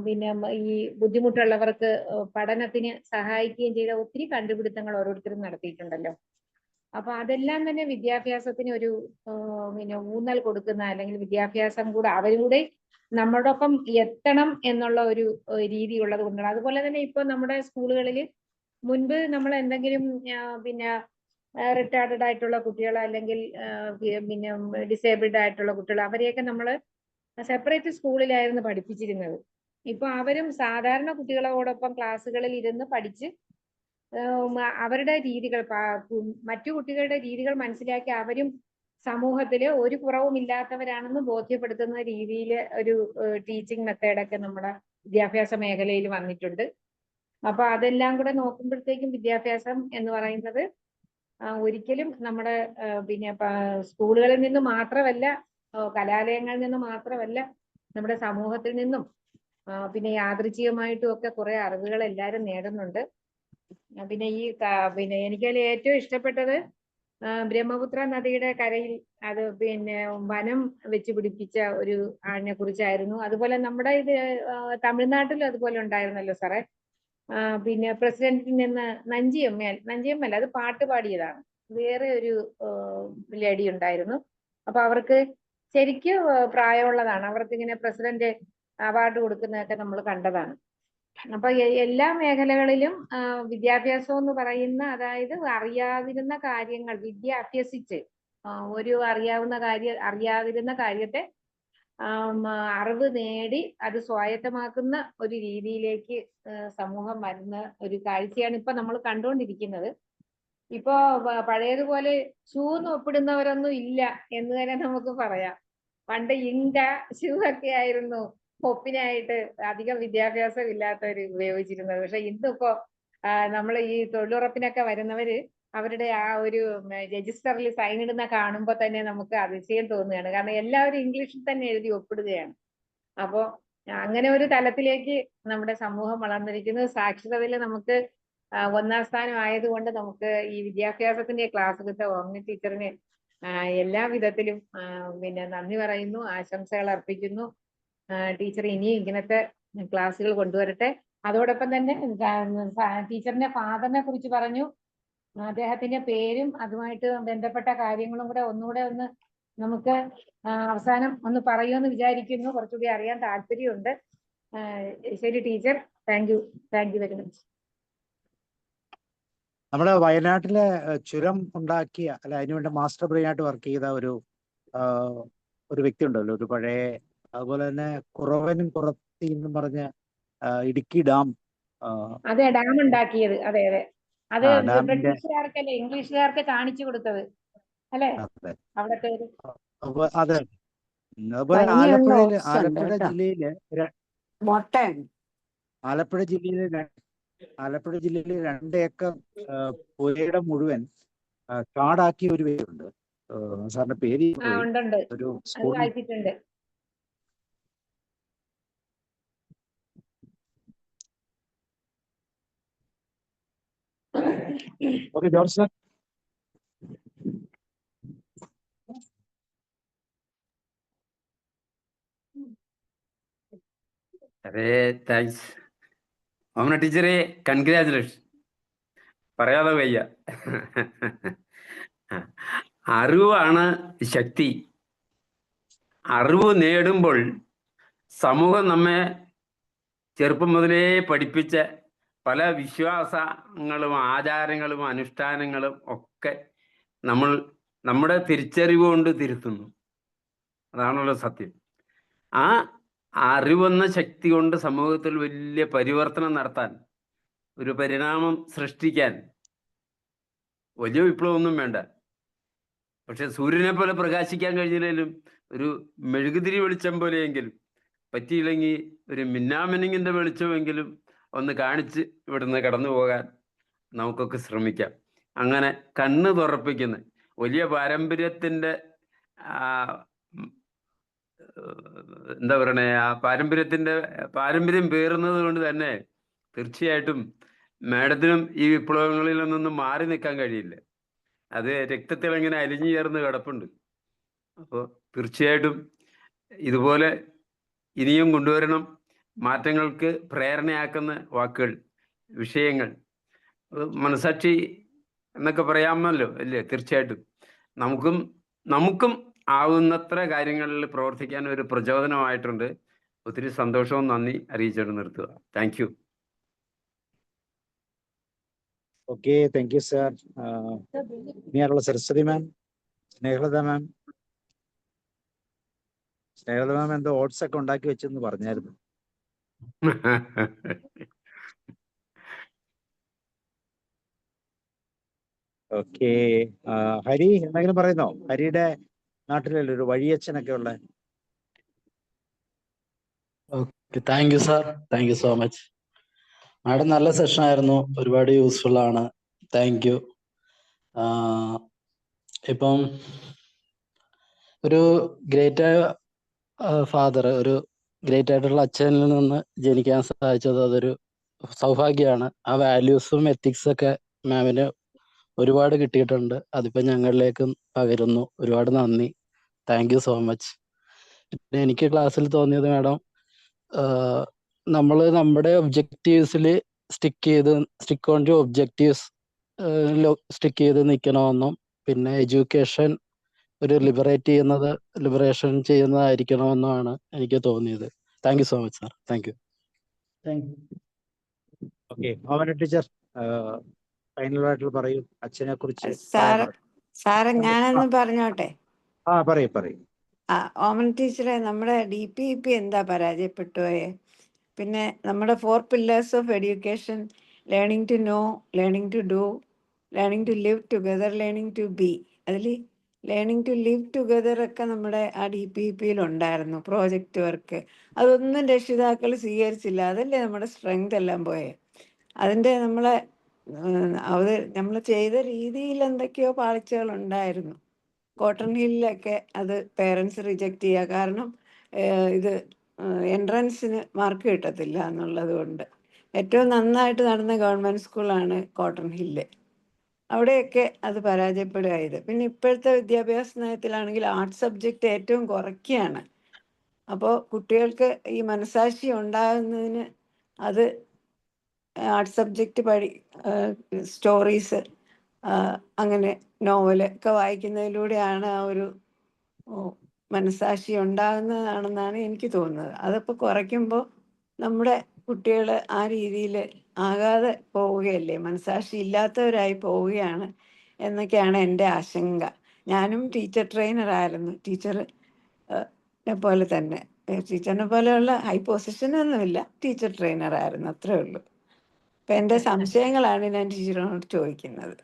C: പിന്നെ ഈ ബുദ്ധിമുട്ടുള്ളവർക്ക് പഠനത്തിന് സഹായിക്കുകയും ചെയ്ത ഒത്തിരി കണ്ടുപിടുത്തങ്ങൾ ഓരോരുത്തരും നടത്തിയിട്ടുണ്ടല്ലോ. അപ്പൊ അതെല്ലാം തന്നെ വിദ്യാഭ്യാസത്തിന് ഒരു പിന്നെ ഊന്നൽ കൊടുക്കുന്ന, അല്ലെങ്കിൽ വിദ്യാഭ്യാസം കൂടെ അവരുടെ നമ്മളോടൊപ്പം എത്തണം എന്നുള്ള ഒരു രീതി ഉള്ളത് കൊണ്ടാണ്. അതുപോലെ തന്നെ ഇപ്പൊ നമ്മുടെ സ്കൂളുകളിൽ മുൻപ് നമ്മൾ എന്തെങ്കിലും പിന്നെ റിട്ടാർഡഡ് ആയിട്ടുള്ള കുട്ടികൾ അല്ലെങ്കിൽ പിന്നെ ഡിസേബിൾഡ് ആയിട്ടുള്ള കുട്ടികൾ അവരെയൊക്കെ നമ്മൾ സെപ്പറേറ്റ് സ്കൂളിലായിരുന്നു പഠിപ്പിച്ചിരുന്നത്. ഇപ്പൊ അവരും സാധാരണ കുട്ടികളോടൊപ്പം ക്ലാസ്സുകളിൽ ഇരുന്ന് പഠിച്ച് അവരുടെ രീതികൾ, മറ്റു കുട്ടികളുടെ രീതികൾ മനസ്സിലാക്കി അവരും സമൂഹത്തില് ഒരു കുറവും ഇല്ലാത്തവരാണെന്ന് ബോധ്യപ്പെടുത്തുന്ന രീതിയിൽ ഒരു ടീച്ചിങ് മെത്തേഡൊക്കെ നമ്മുടെ വിദ്യാഭ്യാസ മേഖലയിൽ വന്നിട്ടുണ്ട്. അപ്പൊ അതെല്ലാം കൂടെ നോക്കുമ്പോഴത്തേക്കും വിദ്യാഭ്യാസം എന്ന് പറയുന്നത് ഒരിക്കലും നമ്മുടെ പിന്നെ സ്കൂളുകളിൽ നിന്ന് മാത്രമല്ല, കലാലയങ്ങളിൽ നിന്ന് മാത്രമല്ല, നമ്മുടെ സമൂഹത്തിൽ നിന്നും പിന്നെ യാദൃച്ഛികമായിട്ടും ഒക്കെ കുറെ അറിവുകൾ എല്ലാവരും നേടുന്നുണ്ട്. പിന്നെ പിന്നെ എനിക്കതിൽ ഏറ്റവും ഇഷ്ടപ്പെട്ടത് ബ്രഹ്മപുത്ര നദിയുടെ കരയിൽ അത് പിന്നെ വനം വെച്ച് പിടിപ്പിച്ച ഒരു ആളിനെ കുറിച്ചായിരുന്നു. അതുപോലെ നമ്മുടെ ഇത് തമിഴ്നാട്ടിലും അതുപോലെ ഉണ്ടായിരുന്നല്ലോ സാറേ. പിന്നെ പ്രസിഡന്റിൽ നിന്ന് നഞ്ചിയമ്മൽ അത് പാട്ട് പാടിയതാണ്. വേറെ ഒരു ലേഡി ഉണ്ടായിരുന്നു. അപ്പൊ അവർക്ക് ശരിക്കും പ്രായമുള്ളതാണ്. അവർക്ക് ഇങ്ങനെ പ്രസിഡന്റ് അവാർഡ് കൊടുക്കുന്നതൊക്കെ നമ്മൾ കണ്ടതാണ്. അപ്പൊ എല്ലാ മേഖലകളിലും വിദ്യാഭ്യാസം എന്ന് പറയുന്ന, അതായത് അറിയാതിരുന്ന കാര്യങ്ങൾ വിദ്യ അഭ്യസിച്ച് അറിയാതിരുന്ന കാര്യത്തെ അറിവ് നേടി അത് സ്വായത്തമാക്കുന്ന ഒരു രീതിയിലേക്ക് സമൂഹം വരുന്ന ഒരു കാഴ്ചയാണ് ഇപ്പൊ നമ്മൾ കണ്ടുകൊണ്ടിരിക്കുന്നത്. ഇപ്പോ പഴയതുപോലെ ഷൂന്ന് ഒപ്പിടുന്നവരൊന്നും ഇല്ല എന്ന് തന്നെ നമുക്ക് പറയാം. പണ്ട് ഇൻഡ ഷൂ ഒക്കെ ആയിരുന്നു ഒപ്പിനായിട്ട് അധികം വിദ്യാഭ്യാസം ഇല്ലാത്തവര് ഉപയോഗിച്ചിരുന്നത്. പക്ഷെ ഇന്നിപ്പോ നമ്മൾ ഈ തൊഴിലുറപ്പിനൊക്കെ വരുന്നവര് അവരുടെ ആ ഒരു രജിസ്റ്ററിൽ സൈൻ ഇടുന്ന കാണുമ്പോൾ തന്നെ നമുക്ക് അതിശയം തോന്നുകയാണ്. കാരണം എല്ലാവരും ഇംഗ്ലീഷിൽ തന്നെ എഴുതി ഒപ്പിടുകയാണ്. അപ്പോ അങ്ങനെ ഒരു തലത്തിലേക്ക് നമ്മുടെ സമൂഹം വളർന്നിരിക്കുന്നു. സാക്ഷരതയിൽ നമുക്ക് 1ാം സ്ഥാനം ആയതുകൊണ്ട് നമുക്ക് ഈ വിദ്യാഭ്യാസത്തിന്റെ ക്ലാസ് എടുത്ത ഓമനി ടീച്ചറിന് എല്ലാ വിധത്തിലും പിന്നെ നന്ദി പറയുന്നു, ആശംസകൾ അർപ്പിക്കുന്നു. ടീച്ചർ ഇനിയും ഇങ്ങനത്തെ ക്ലാസ്സുകൾ കൊണ്ടുവരട്ടെ. അതോടൊപ്പം തന്നെ ടീച്ചറിന്റെ ഫാദറിനെ കുറിച്ച് പറഞ്ഞു. അദ്ദേഹത്തിന്റെ പേരും അതുമായിട്ട് ബന്ധപ്പെട്ട കാര്യങ്ങളും കൂടെ ഒന്നുകൂടെ ഒന്ന് നമുക്ക് അവസാനം ഒന്ന് പറയുമെന്ന് വിചാരിക്കുന്നു. കുറച്ചുകൂടി അറിയാൻ താല്പര്യമുണ്ട്. ശരി teacher, thank you very much.
A: നമ്മുടെ വയനാട്ടിലെ ചുരം ഉണ്ടാക്കിയ, അല്ല അതിനുവേണ്ടി മാസ്റ്റർ ബ്രെയിൻ ആയിട്ട് വർക്ക് ചെയ്ത ഒരു വ്യക്തി ഉണ്ടല്ലോ, ഒരു പഴയ, അതുപോലെ തന്നെ കുറവനും കുറത്തി എന്നും പറഞ്ഞ ഇടുക്കി ഡാം.
C: അതെ, ഡാം ഉണ്ടാക്കിയത്. അതെ അതെ, അത്
A: ഡാമിന്റെ
C: ബ്രിട്ടീഷുകാർക്കല്ലേ, ഇംഗ്ലീഷുകാർക്ക് കാണിച്ചു കൊടുത്തത് അല്ലെ അവിടത്തെ.
A: അതെ, അതുപോലെ ആലപ്പുഴ ജില്ലയില് ആലപ്പുഴ ജില്ലയില് 2 ഏക്കർ പുരയുടെ മുഴുവൻ കാടാക്കിയ ഒരു വ്യക്തിയുണ്ട്. സാറിന്റെ പേര് ഒരു സ്കൂൾ.
C: വായിച്ചിട്ടുണ്ട്.
A: Okay George sir.
I: അതെ, താങ്ക്സ് ഓമന ടീച്ചറെ, കൺഗ്രാജുലേഷൻ. പറയാതെ വയ്യ. അറിവാണ് ശക്തി. അറിവ് നേടുമ്പോൾ സമൂഹം നമ്മെ ചെറുപ്പം മുതലേ പഠിപ്പിച്ച പല വിശ്വാസങ്ങളും ആചാരങ്ങളും അനുഷ്ഠാനങ്ങളും ഒക്കെ നമ്മുടെ തിരിച്ചറിവ് കൊണ്ട് തിരുത്തുന്നു. അതാണല്ലോ സത്യം. ആ അറിവെന്ന ശക്തി കൊണ്ട് സമൂഹത്തിൽ വലിയ പരിവർത്തനം നടത്താൻ, ഒരു പരിണാമം സൃഷ്ടിക്കാൻ വലിയ വിപ്ലവമൊന്നും വേണ്ട. പക്ഷെ സൂര്യനെ പോലെ പ്രകാശിക്കാൻ കഴിഞ്ഞില്ലെങ്കിലും ഒരു മെഴുകുതിരി വെളിച്ചം പോലെയെങ്കിലും, പറ്റിയില്ലെങ്കിൽ ഒരു മിന്നാമിനിങ്ങിൻ്റെ വെളിച്ചമെങ്കിലും ഒന്ന് കാണിച്ച് ഇവിടുന്ന് കടന്നു പോകാൻ നമുക്കൊക്കെ ശ്രമിക്കാം. അങ്ങനെ കണ്ണ് തുറപ്പിക്കുന്ന വലിയ പാരമ്പര്യത്തിൻ്റെ എന്താ പറയണേ, ആ പാരമ്പര്യം പേറുന്നത് കൊണ്ട് തന്നെ തീർച്ചയായിട്ടും മാഡത്തിനും ഈ വിപ്ലവങ്ങളിൽ നിന്നൊന്നും മാറി നിൽക്കാൻ കഴിയില്ല. അത് രക്തത്തിൽ ഇങ്ങനെ അലിഞ്ഞു ചേർന്ന് കിടപ്പുണ്ട്. അപ്പോൾ തീർച്ചയായിട്ടും ഇതുപോലെ ഇനിയും കൊണ്ടുവരണം. മാറ്റങ്ങൾക്ക് പ്രേരണയാക്കുന്ന വാക്കുകൾ, വിഷയങ്ങൾ, മനസാക്ഷി എന്നൊക്കെ പറയാമല്ലോ അല്ലേ? തീർച്ചയായിട്ടും നമുക്കും ആവുന്നത്ര കാര്യങ്ങളിൽ പ്രവർത്തിക്കാൻ ഒരു പ്രചോദനമായിട്ടുണ്ട്. ഒത്തിരി സന്തോഷവും നന്ദി അറിയിച്ചിട്ട് നിർത്തുക. Thank you.
A: Okay, thank you sir. ഇനിയാണുള്ള Saraswati ma'am, Snehalatha ma'am. Snehalatha ma'am എന്തോ ഓട്സ് ഒക്കെ ഉണ്ടാക്കി വെച്ചെന്ന് പറഞ്ഞായിരുന്നു. ഓക്കെ, ഹരി എന്തെങ്കിലും പറയുന്നോ? ഹരിയുടെ നാട്ടിലല്ലേ ഒരു വഴിയച്ഛനൊക്കെ ഉള്ള?
E: Okay, thank you sir, thank you so much. Madam നല്ല സെഷൻ ആയിരുന്നു, ഒരുപാട് യൂസ്ഫുൾ ആണ്. Thank you. ഇപ്പം ഒരു ഗ്രേറ്റ് ഫാദർ, ഒരു ഗ്രേറ്റ് ആയിട്ടുള്ള അച്ഛനിൽ നിന്ന് ജനിക്കാൻ സാധിച്ചത് അതൊരു സൗഭാഗ്യമാണ്. ആ വാല്യൂസും എത്തിക്സും ഒക്കെ മാമിന് ഒരുപാട് കിട്ടിയിട്ടുണ്ട്. അതിപ്പോ ഞങ്ങളിലേക്കും പകരുന്നു. ഒരുപാട് നന്ദി. Thank you so much. പിന്നെ എനിക്ക് ക്ലാസ്സിൽ തോന്നിയത് മാഡം, നമ്മൾ നമ്മുടെ ഒബ്ജക്റ്റീവ്സിൽ stick on to objectives stick ചെയ്ത് നിൽക്കണമെന്നും, പിന്നെ എഡ്യൂക്കേഷൻ ഒരു ലിബറേഷൻ ചെയ്യുന്നതായിരിക്കണമെന്നുമാണ് എനിക്ക് തോന്നിയത്. Thank you so much sir. Thank you.
B: Thank you.
A: Okay, Omana teacher ഫൈനലായിട്ട് പറയൂ അച്ഛനെ കുറിച്ച്.
J: സാറ് ഞാനൊന്ന് പറഞ്ഞോട്ടെ.
A: പറയൂ.
J: ഓമൻ ടീച്ചറെ, നമ്മുടെ DPEP എന്താ പരാജയപ്പെട്ടു പോയെ? പിന്നെ നമ്മുടെ 4 pillars of education, learning to know, learning to do, learning to live together, learning to be. അതിൽ ലേണിംഗ് ടു ലിവ് ടുഗദർ ഒക്കെ നമ്മുടെ ആ DPEP-യിൽ ഉണ്ടായിരുന്നു, പ്രോജക്റ്റ് വർക്ക്. അതൊന്നും രക്ഷിതാക്കൾ സ്വീകരിച്ചില്ല. അതല്ലേ നമ്മുടെ സ്ട്രെങ്ത് എല്ലാം പോയെ. അതിൻ്റെ നമ്മൾ ചെയ്ത രീതിയിൽ എന്തൊക്കെയോ പാളിച്ചകൾ ഉണ്ടായിരുന്നു. കോട്ടൺ ഹില്ലൊക്കെ അത് പേരൻസ് റിജക്റ്റ് ചെയ്യുക, കാരണം ഇത് എൻട്രൻസിന് മാർക്ക് കിട്ടത്തില്ല എന്നുള്ളത് കൊണ്ട്. ഏറ്റവും നന്നായിട്ട് നടന്ന ഗവൺമെൻറ് സ്കൂളാണ് കോട്ടൺ ഹില്ല്. അവിടെയൊക്കെ അത് പരാജയപ്പെടുകയായത്. പിന്നെ ഇപ്പോഴത്തെ വിദ്യാഭ്യാസ നയത്തിലാണെങ്കിൽ ആർട്സ് സബ്ജക്റ്റ് ഏറ്റവും കുറയ്ക്കുകയാണ്. അപ്പോൾ കുട്ടികൾക്ക് ഈ മനസാക്ഷി ഉണ്ടാകുന്നതിന് അത് ആർട്സ് സബ്ജക്റ്റ് സ്റ്റോറീസ്, അങ്ങനെ നോവൽ ഒക്കെ വായിക്കുന്നതിലൂടെയാണ് ആ ഒരു മനസാക്ഷി ഉണ്ടാകുന്നതാണെന്നാണ് എനിക്ക് തോന്നുന്നത്. അതിപ്പോൾ കുറയ്ക്കുമ്പോൾ നമ്മുടെ കുട്ടികൾ ആ രീതിയിൽ ആകാതെ പോവുകയല്ലേ, മനസാക്ഷി ഇല്ലാത്തവരായി പോവുകയാണ് എന്നൊക്കെയാണ് എൻ്റെ ആശങ്ക. ഞാനും ടീച്ചർ ട്രെയിനറായിരുന്നു. പോലെ തന്നെ, ടീച്ചറിനെ പോലെയുള്ള ഹൈ പൊസിഷനൊന്നുമില്ല, ടീച്ചർ ട്രെയിനറായിരുന്നു, അത്രേ ഉള്ളൂ. അപ്പം എൻ്റെ സംശയങ്ങളാണ് ഞാൻ ടീച്ചറിനോട് ചോദിക്കുന്നത്.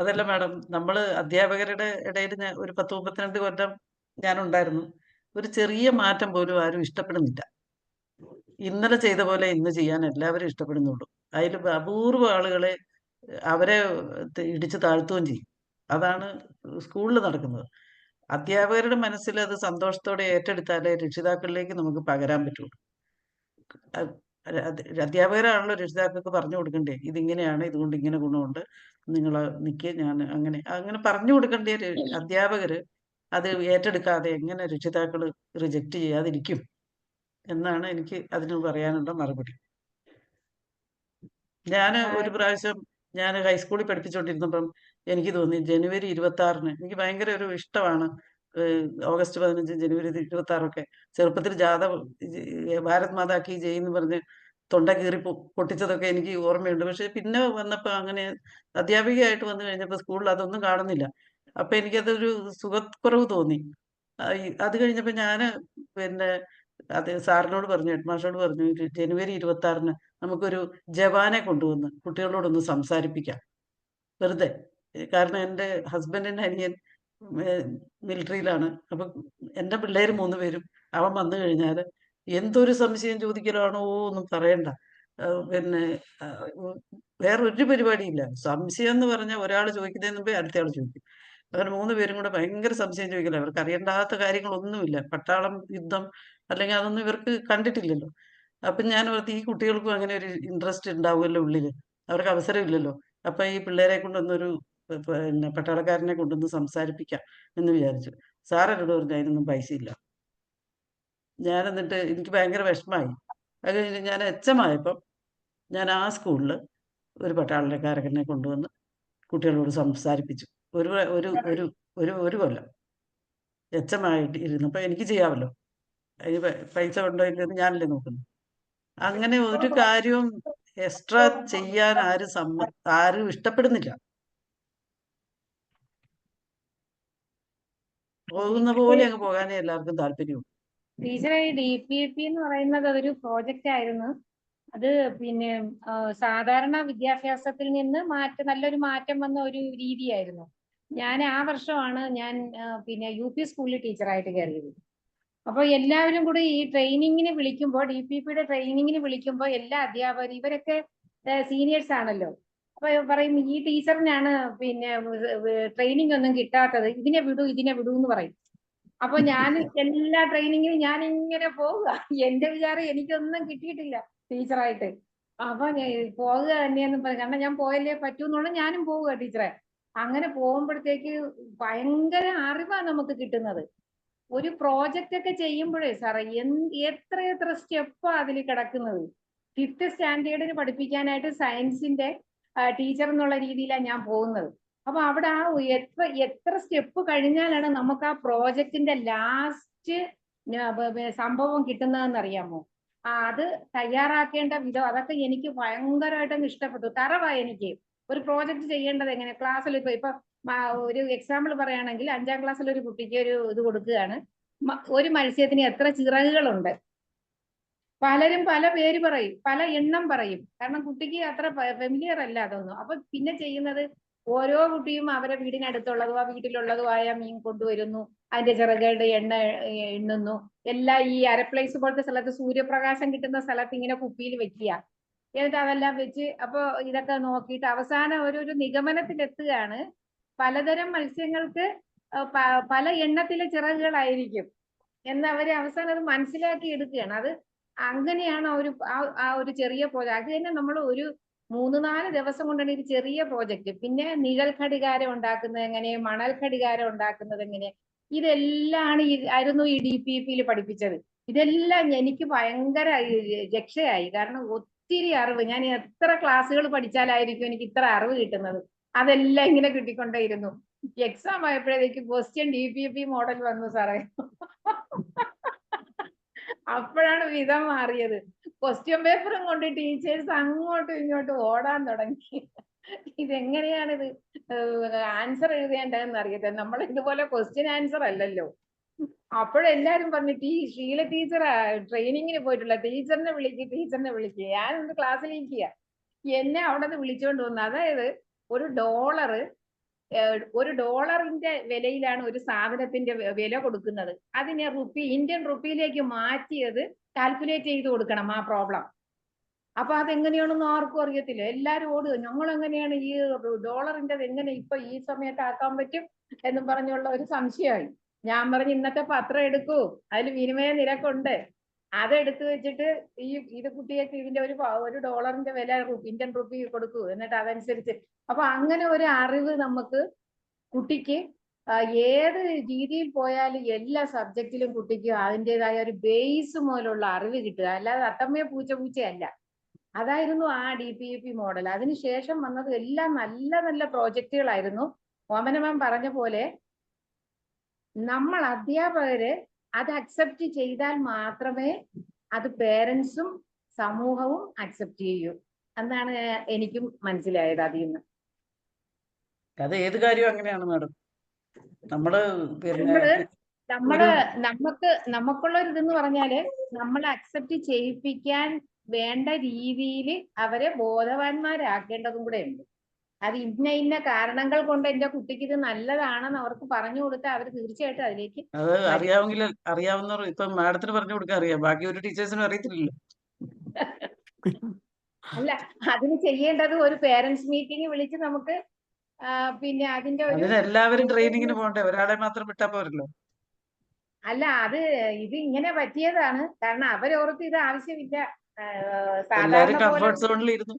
B: അതല്ല മാഡം, നമ്മൾ അധ്യാപകരുടെ ഇടയിൽ ഒരു 10-32 കൊല്ലം ഞാനുണ്ടായിരുന്നു. ഒരു ചെറിയ മാറ്റം പോലും ആരും ഇഷ്ടപ്പെടുന്നില്ല. ഇന്നലെ ചെയ്ത പോലെ ഇന്ന് ചെയ്യാൻ എല്ലാവരും ഇഷ്ടപ്പെടുന്നുള്ളൂ. അതിൽ അപൂർവ ആളുകളെ അവരെ ഇടിച്ചു താഴ്ത്തുകയും ചെയ്യും. അതാണ് സ്കൂളിൽ നടക്കുന്നത്. അധ്യാപകരുടെ മനസ്സിൽ അത് സന്തോഷത്തോടെ ഏറ്റെടുത്താലേ രക്ഷിതാക്കളിലേക്ക് നമുക്ക് പകരാൻ പറ്റുള്ളൂ. അധ്യാപകരാണല്ലോ രക്ഷിതാക്കൾക്ക് പറഞ്ഞു കൊടുക്കണ്ടേ, ഇതിങ്ങനെയാണ്, ഇതുകൊണ്ട് ഇങ്ങനെ ഗുണമുണ്ട്, നിങ്ങൾ നിൽക്കുക, ഞാൻ അങ്ങനെ അങ്ങനെ പറഞ്ഞു കൊടുക്കേണ്ട അധ്യാപകർ അത് ഏറ്റെടുക്കാതെ എങ്ങനെ രക്ഷിതാക്കൾ റിജക്റ്റ് ചെയ്യാതിരിക്കും എന്നാണ് എനിക്ക് അതിന് പറയാനുള്ള മറുപടി. ഞാൻ ഒരു പ്രാവശ്യം ഹൈസ്കൂളിൽ പഠിപ്പിച്ചുകൊണ്ടിരുന്നപ്പം എനിക്ക് തോന്നി ജനുവരി 26-ന് എനിക്ക് ഭയങ്കര ഒരു ഇഷ്ടമാണ്. ഓഗസ്റ്റ് 15, ജനുവരി 26 ചെറുപ്പത്തിൽ ജാഥ ഭാരത് മാതാ കി ജയ് എന്ന് പറഞ്ഞ് തൊണ്ട കീറി പൊട്ടിച്ചതൊക്കെ എനിക്ക് ഓർമ്മയുണ്ട്. പക്ഷെ പിന്നെ വന്നപ്പോൾ അങ്ങനെ അധ്യാപികയായിട്ട് വന്നു കഴിഞ്ഞപ്പോൾ സ്കൂളിൽ അതൊന്നും കാണുന്നില്ല. അപ്പം എനിക്കതൊരു സുഖക്കുറവ് തോന്നി. അത് കഴിഞ്ഞപ്പോൾ ഞാൻ പിന്നെ അത് സാറിനോട് പറഞ്ഞു, ഹെഡ് മാസ്റ്ററോട് പറഞ്ഞു, ജനുവരി 26-ന് നമുക്കൊരു ജവാനെ കൊണ്ടുവന്ന് കുട്ടികളോടൊന്ന് സംസാരിപ്പിക്കാം വെറുതെ. കാരണം എൻ്റെ ഹസ്ബൻഡിൻ്റെ അനിയൻ മിലിറ്ററിയിലാണ്. അപ്പം എൻ്റെ പിള്ളേർ 3 പേരും അവൻ വന്നു കഴിഞ്ഞാൽ എന്തൊരു സംശയം ചോദിക്കലാണോ ഒന്നും പറയണ്ട. പിന്നെ വേറൊരു പരിപാടിയില്ല. സംശയം എന്ന് പറഞ്ഞാൽ ഒരാൾ ചോദിക്കുന്നതിന് മുമ്പേ അടുത്തയാൾ ചോദിക്കും. അങ്ങനെ 3 പേരും കൂടെ ഭയങ്കര സംശയം ചോദിക്കില്ല. അവർക്ക് അറിയേണ്ടാത്ത കാര്യങ്ങളൊന്നുമില്ല. പട്ടാളം, യുദ്ധം അല്ലെങ്കിൽ അതൊന്നും ഇവർക്ക് കണ്ടിട്ടില്ലല്ലോ. അപ്പം ഞാൻ ഓർത്ത് ഈ കുട്ടികൾക്കും അങ്ങനെ ഒരു ഇൻട്രസ്റ്റ് ഉണ്ടാവുമല്ലോ ഉള്ളിൽ. അവർക്ക് അവസരമില്ലല്ലോ. അപ്പം ഈ പിള്ളേരെ കൊണ്ടൊന്നൊരു പിന്നെ പട്ടാളക്കാരനെ കൊണ്ടൊന്ന് സംസാരിപ്പിക്കാം എന്ന് വിചാരിച്ചു. സാർ എന്നോട് പറഞ്ഞു അതിനൊന്നും പൈസയില്ല. ഞാൻ എന്നിട്ട് എനിക്ക് ഭയങ്കര വിഷമമായി. അത് കഴിഞ്ഞ് ഞാൻ HM ആയപ്പം ഞാൻ ആ സ്കൂളിൽ ഒരു പട്ടാളക്കാരനെ കൊണ്ടുവന്ന് കുട്ടികളോട് സംസാരിപ്പിച്ചു. ഒരു ഒരു ഒരു ഒരു ഒരു കൊല്ലം HM ആയിട്ട് ഇരുന്നപ്പോൾ എനിക്ക് ചെയ്യാമല്ലോ. അതിന് പൈസ ഉണ്ടോ ഇല്ലെന്ന് ഞാനല്ലേ നോക്കുന്നു. അങ്ങനെ ഒരു കാര്യവും എക്സ്ട്രാ ചെയ്യാൻ ആരും ഇഷ്ടപ്പെടുന്നില്ല. പോകുന്ന പോലെ അങ്ങ് പോകാനേ എല്ലാവർക്കും താല്പര്യമുള്ളൂ.
C: ടീച്ചറെ, ഈ DPEP എന്ന് പറയുന്നത് അതൊരു പ്രോജക്റ്റ് ആയിരുന്നു. അത് പിന്നെ സാധാരണ വിദ്യാഭ്യാസത്തിൽ നിന്ന് നല്ലൊരു മാറ്റം വന്ന ഒരു രീതിയായിരുന്നു. ഞാൻ ആ വർഷമാണ് പിന്നെ UP സ്കൂളിൽ ടീച്ചറായിട്ട് കയറിയത്. അപ്പൊ എല്ലാവരും കൂടി ഈ ട്രെയിനിങ്ങിന് വിളിക്കുമ്പോൾ, DPPയുടെ ട്രെയിനിങ്ങിന് വിളിക്കുമ്പോൾ എല്ലാ അധ്യാപകരും ഇവരൊക്കെ സീനിയേഴ്സ് ആണല്ലോ. അപ്പൊ പറയും ഈ ടീച്ചറിനാണ് പിന്നെ ട്രെയിനിങ് ഒന്നും കിട്ടാത്തത്, ഇതിനെ വിടൂ എന്ന് പറയും. അപ്പൊ ഞാൻ എല്ലാ ട്രെയിനിങ്ങിനും ഞാൻ ഇങ്ങനെ പോവുക. എന്റെ വിചാരം എനിക്കൊന്നും കിട്ടിയിട്ടില്ല ടീച്ചറായിട്ട്. അപ്പൊ പോവുക തന്നെയെന്ന് പറയും. കാരണം ഞാൻ പോയല്ലേ പറ്റൂ എന്നുള്ള ഞാനും പോവുക ടീച്ചറെ. അങ്ങനെ പോകുമ്പോഴത്തേക്ക് ഭയങ്കര അറിവാണ് നമുക്ക് കിട്ടുന്നത്. ഒരു പ്രോജക്റ്റ് ഒക്കെ ചെയ്യുമ്പോഴേ സാറേ എത്ര സ്റ്റെപ്പാ അതിൽ കിടക്കുന്നത്. 5th സ്റ്റാൻഡേർഡിന് പഠിപ്പിക്കാനായിട്ട് സയൻസിന്റെ ടീച്ചർ എന്നുള്ള രീതിയിലാണ് ഞാൻ പോകുന്നത്. അപ്പൊ അവിടെ ആ എത്ര സ്റ്റെപ്പ് കഴിഞ്ഞാലാണ് നമുക്ക് ആ പ്രോജക്റ്റിന്റെ ലാസ്റ്റ് സംഭവം കിട്ടുന്നതെന്ന് അറിയാമോ? അത് തയ്യാറാക്കേണ്ട വിധം അതൊക്കെ എനിക്ക് ഭയങ്കരമായിട്ടങ്ങ് ഇഷ്ടപ്പെട്ടു. തറവാ എനിക്ക് ഒരു പ്രോജക്റ്റ് ചെയ്യേണ്ടത് എങ്ങനെ. ക്ലാസ്സിൽ ഇപ്പൊ ഒരു എക്സാമ്പിൾ പറയുകയാണെങ്കിൽ 5ാം ക്ലാസ്സിൽ ഒരു കുട്ടിക്ക് ഒരു ഇത് കൊടുക്കുകയാണ്, ഒരു മത്സ്യത്തിന് എത്ര ചിറകുകളുണ്ട്. പലരും പല പേര് പറയും, പല എണ്ണം പറയും. കാരണം കുട്ടിക്ക് അത്ര ഫെമിലിയർ അല്ല അതൊന്നും. അപ്പൊ പിന്നെ ചെയ്യുന്നത്, ഓരോ കുട്ടിയും അവരെ വീടിനടുത്തുള്ളതോ ആ വീട്ടിലുള്ളതോ ആയ മീൻ കൊണ്ടുവരുന്നു, അതിന്റെ ചിറകുകളുടെ എണ്ണുന്നു. എല്ലാം ഈ അരപ്ലേസ് പോലത്തെ സ്ഥലത്ത്, സൂര്യപ്രകാശം കിട്ടുന്ന സ്ഥലത്ത് ഇങ്ങനെ കുപ്പിയിൽ വെക്കുക. എന്നിട്ട് അതെല്ലാം വെച്ച് അപ്പൊ ഇതൊക്കെ നോക്കിയിട്ട് അവസാനം ഒരു നിഗമനത്തിലെത്തുകയാണ്. പലതരം മത്സ്യങ്ങൾക്ക് പല എണ്ണത്തിലെ ചിറകുകളായിരിക്കും എന്നവര് അവസാനം അത് മനസ്സിലാക്കി എടുക്കുകയാണ്. അത് അങ്ങനെയാണ് ആ ഒരു ചെറിയ പ്രോജക്റ്റ്. അത് തന്നെ നമ്മൾ ഒരു 3-4 ദിവസം കൊണ്ടാണ് ഒരു ചെറിയ പ്രോജക്റ്റ്. പിന്നെ നിഴൽ ഘടികാരം ഉണ്ടാക്കുന്നത് എങ്ങനെ, മണൽ ഘടികാരം ഉണ്ടാക്കുന്നത് എങ്ങനെ, ഇതെല്ലാം ആയിരുന്നു ഈ DPPയിൽ പഠിപ്പിച്ചത്. ഇതെല്ലാം എനിക്ക് ഭയങ്കര രക്ഷയായി. കാരണം ഒത്തിരി അറിവ്, ഞാൻ എത്ര ക്ലാസ്സുകൾ പഠിച്ചാലായിരിക്കും എനിക്ക് ഇത്ര അറിവ് കിട്ടുന്നത്. അതെല്ലാം ഇങ്ങനെ കിട്ടിക്കൊണ്ടേയിരുന്നു. എക്സാം ആയപ്പോഴേക്ക് ക്വസ്റ്റ്യൻ DPP മോഡൽ വന്നു സാറേ. അപ്പോഴാണ് വിധം മാറിയത്. ക്വസ്റ്റ്യൻ പേപ്പറും കൊണ്ട് ടീച്ചേഴ്സ് അങ്ങോട്ടും ഇങ്ങോട്ടും ഓടാൻ തുടങ്ങി. ഇതെങ്ങനെയാണിത് ആൻസർ എഴുതേണ്ടതെന്ന് അറിയത്തില്ല. നമ്മൾ ഇതുപോലെ ക്വസ്റ്റ്യൻ ആൻസർ അല്ലല്ലോ. അപ്പോഴെല്ലാരും പറഞ്ഞു, ഷീല ടീച്ചറാ ട്രെയിനിങ്ങിന് പോയിട്ടുള്ള, ടീച്ചറിനെ വിളിക്കുക. ഞാനൊന്ന് ക്ലാസ്സിലിരിക്കുക. എന്നെ അവിടെ നിന്ന് വിളിച്ചുകൊണ്ട് വന്നു. അതായത് ഒരു ഡോളറിന്റെ വിലയിലാണ് ഒരു സാധനത്തിന്റെ വില കൊടുക്കുന്നത്. അതിനെ ഇന്ത്യൻ റുപ്പിയിലേക്ക് മാറ്റിയത് കാൽക്കുലേറ്റ് ചെയ്ത് കൊടുക്കണം ആ പ്രോബ്ലം. അപ്പൊ അതെങ്ങനെയാണെന്ന് ആർക്കും അറിയത്തില്ല. എല്ലാരും ഓടുക, ഞങ്ങൾ എങ്ങനെയാണ് ഈ ഡോളറിന്റെ എങ്ങനെ ഇപ്പൊ ഈ സമയത്ത് ആക്കാൻ പറ്റും എന്നും പറഞ്ഞുള്ള ഒരു സംശയമായി. ഞാൻ പറഞ്ഞു, ഇന്നത്തെ പത്രം എടുക്കൂ, അതിൽ വിനിമയ നിരക്കുണ്ട്, അതെടുത്ത് വെച്ചിട്ട് ഇത് കുട്ടികൾക്ക് ഇതിന്റെ ഒരു ഡോളറിന്റെ വില ഇന്ത്യൻ റുപ്പി കൊടുക്കൂ, എന്നിട്ട് അതനുസരിച്ച്. അപ്പൊ അങ്ങനെ ഒരു അറിവ് നമുക്ക് കുട്ടിക്ക് ഏത് രീതിയിൽ പോയാലും എല്ലാ സബ്ജക്റ്റിലും കുട്ടിക്ക് അതിൻ്റെതായ ഒരു ബേസ് മുതലുള്ള അറിവ് കിട്ടുക, അല്ലാതെ അത്തമ്മയെ പൂച്ചയല്ല. അതായിരുന്നു ആ DPP മോഡൽ. അതിനുശേഷം വന്നത് എല്ലാം നല്ല നല്ല പ്രോജക്റ്റുകളായിരുന്നു. ഓമന മാം പറഞ്ഞ പോലെ നമ്മൾ അധ്യാപകര് അത് അക്സെപ്റ്റ് ചെയ്താൽ മാത്രമേ അത് പേരൻസും സമൂഹവും അക്സെപ്റ്റ് ചെയ്യൂ എന്നാണ് എനിക്കും മനസ്സിലായത് അതിൽ നിന്ന്.
B: അത് ഏത് കാര്യവും അങ്ങനെയാണ് മാഡം.
C: നമുക്കുള്ള ഒരു ഇതെന്ന് പറഞ്ഞാല് നമ്മൾ അക്സെപ്റ്റ് ചെയ്യിപ്പിക്കാൻ വേണ്ട രീതിയിൽ അവരെ ബോധവാന്മാരാക്കേണ്ടതും കൂടെ ഉണ്ട്. അത് ഇന്ന കാരണങ്ങൾ കൊണ്ട് എന്റെ കുട്ടിക്ക് ഇത് നല്ലതാണെന്ന് അവർക്ക് പറഞ്ഞു കൊടുത്താൽ അവർ തീർച്ചയായിട്ടും അതിലേക്ക്
B: അത് അറിയാവുന്നവർ ഇപ്പൊ മാഡത്തിന് പറഞ്ഞു കൊടുക്കാൻ അറിയാം, ബാക്കി ഒരു ടീച്ചേഴ്സിനും അറിയത്തില്ലല്ലോ.
C: അല്ല, അതിന് ചെയ്യേണ്ടത് ഒരു പേരൻസ് മീറ്റിംഗ് വിളിച്ച് നമുക്ക് പിന്നെ അതിന്റെ
B: എല്ലാവരും ട്രെയിനിങ്ങിന് പോകണ്ടേ, ഒരാളെ മാത്രം വിട്ടാ പോരല്ലോ.
C: അല്ല, ഇത് ഇങ്ങനെ പറ്റിയതാണ്. കാരണം അവരോർത്ത് ഇത് ആവശ്യമില്ല,
B: എല്ലാവരും കംഫർട്ട് സോണിൽ ഇരുന്നു.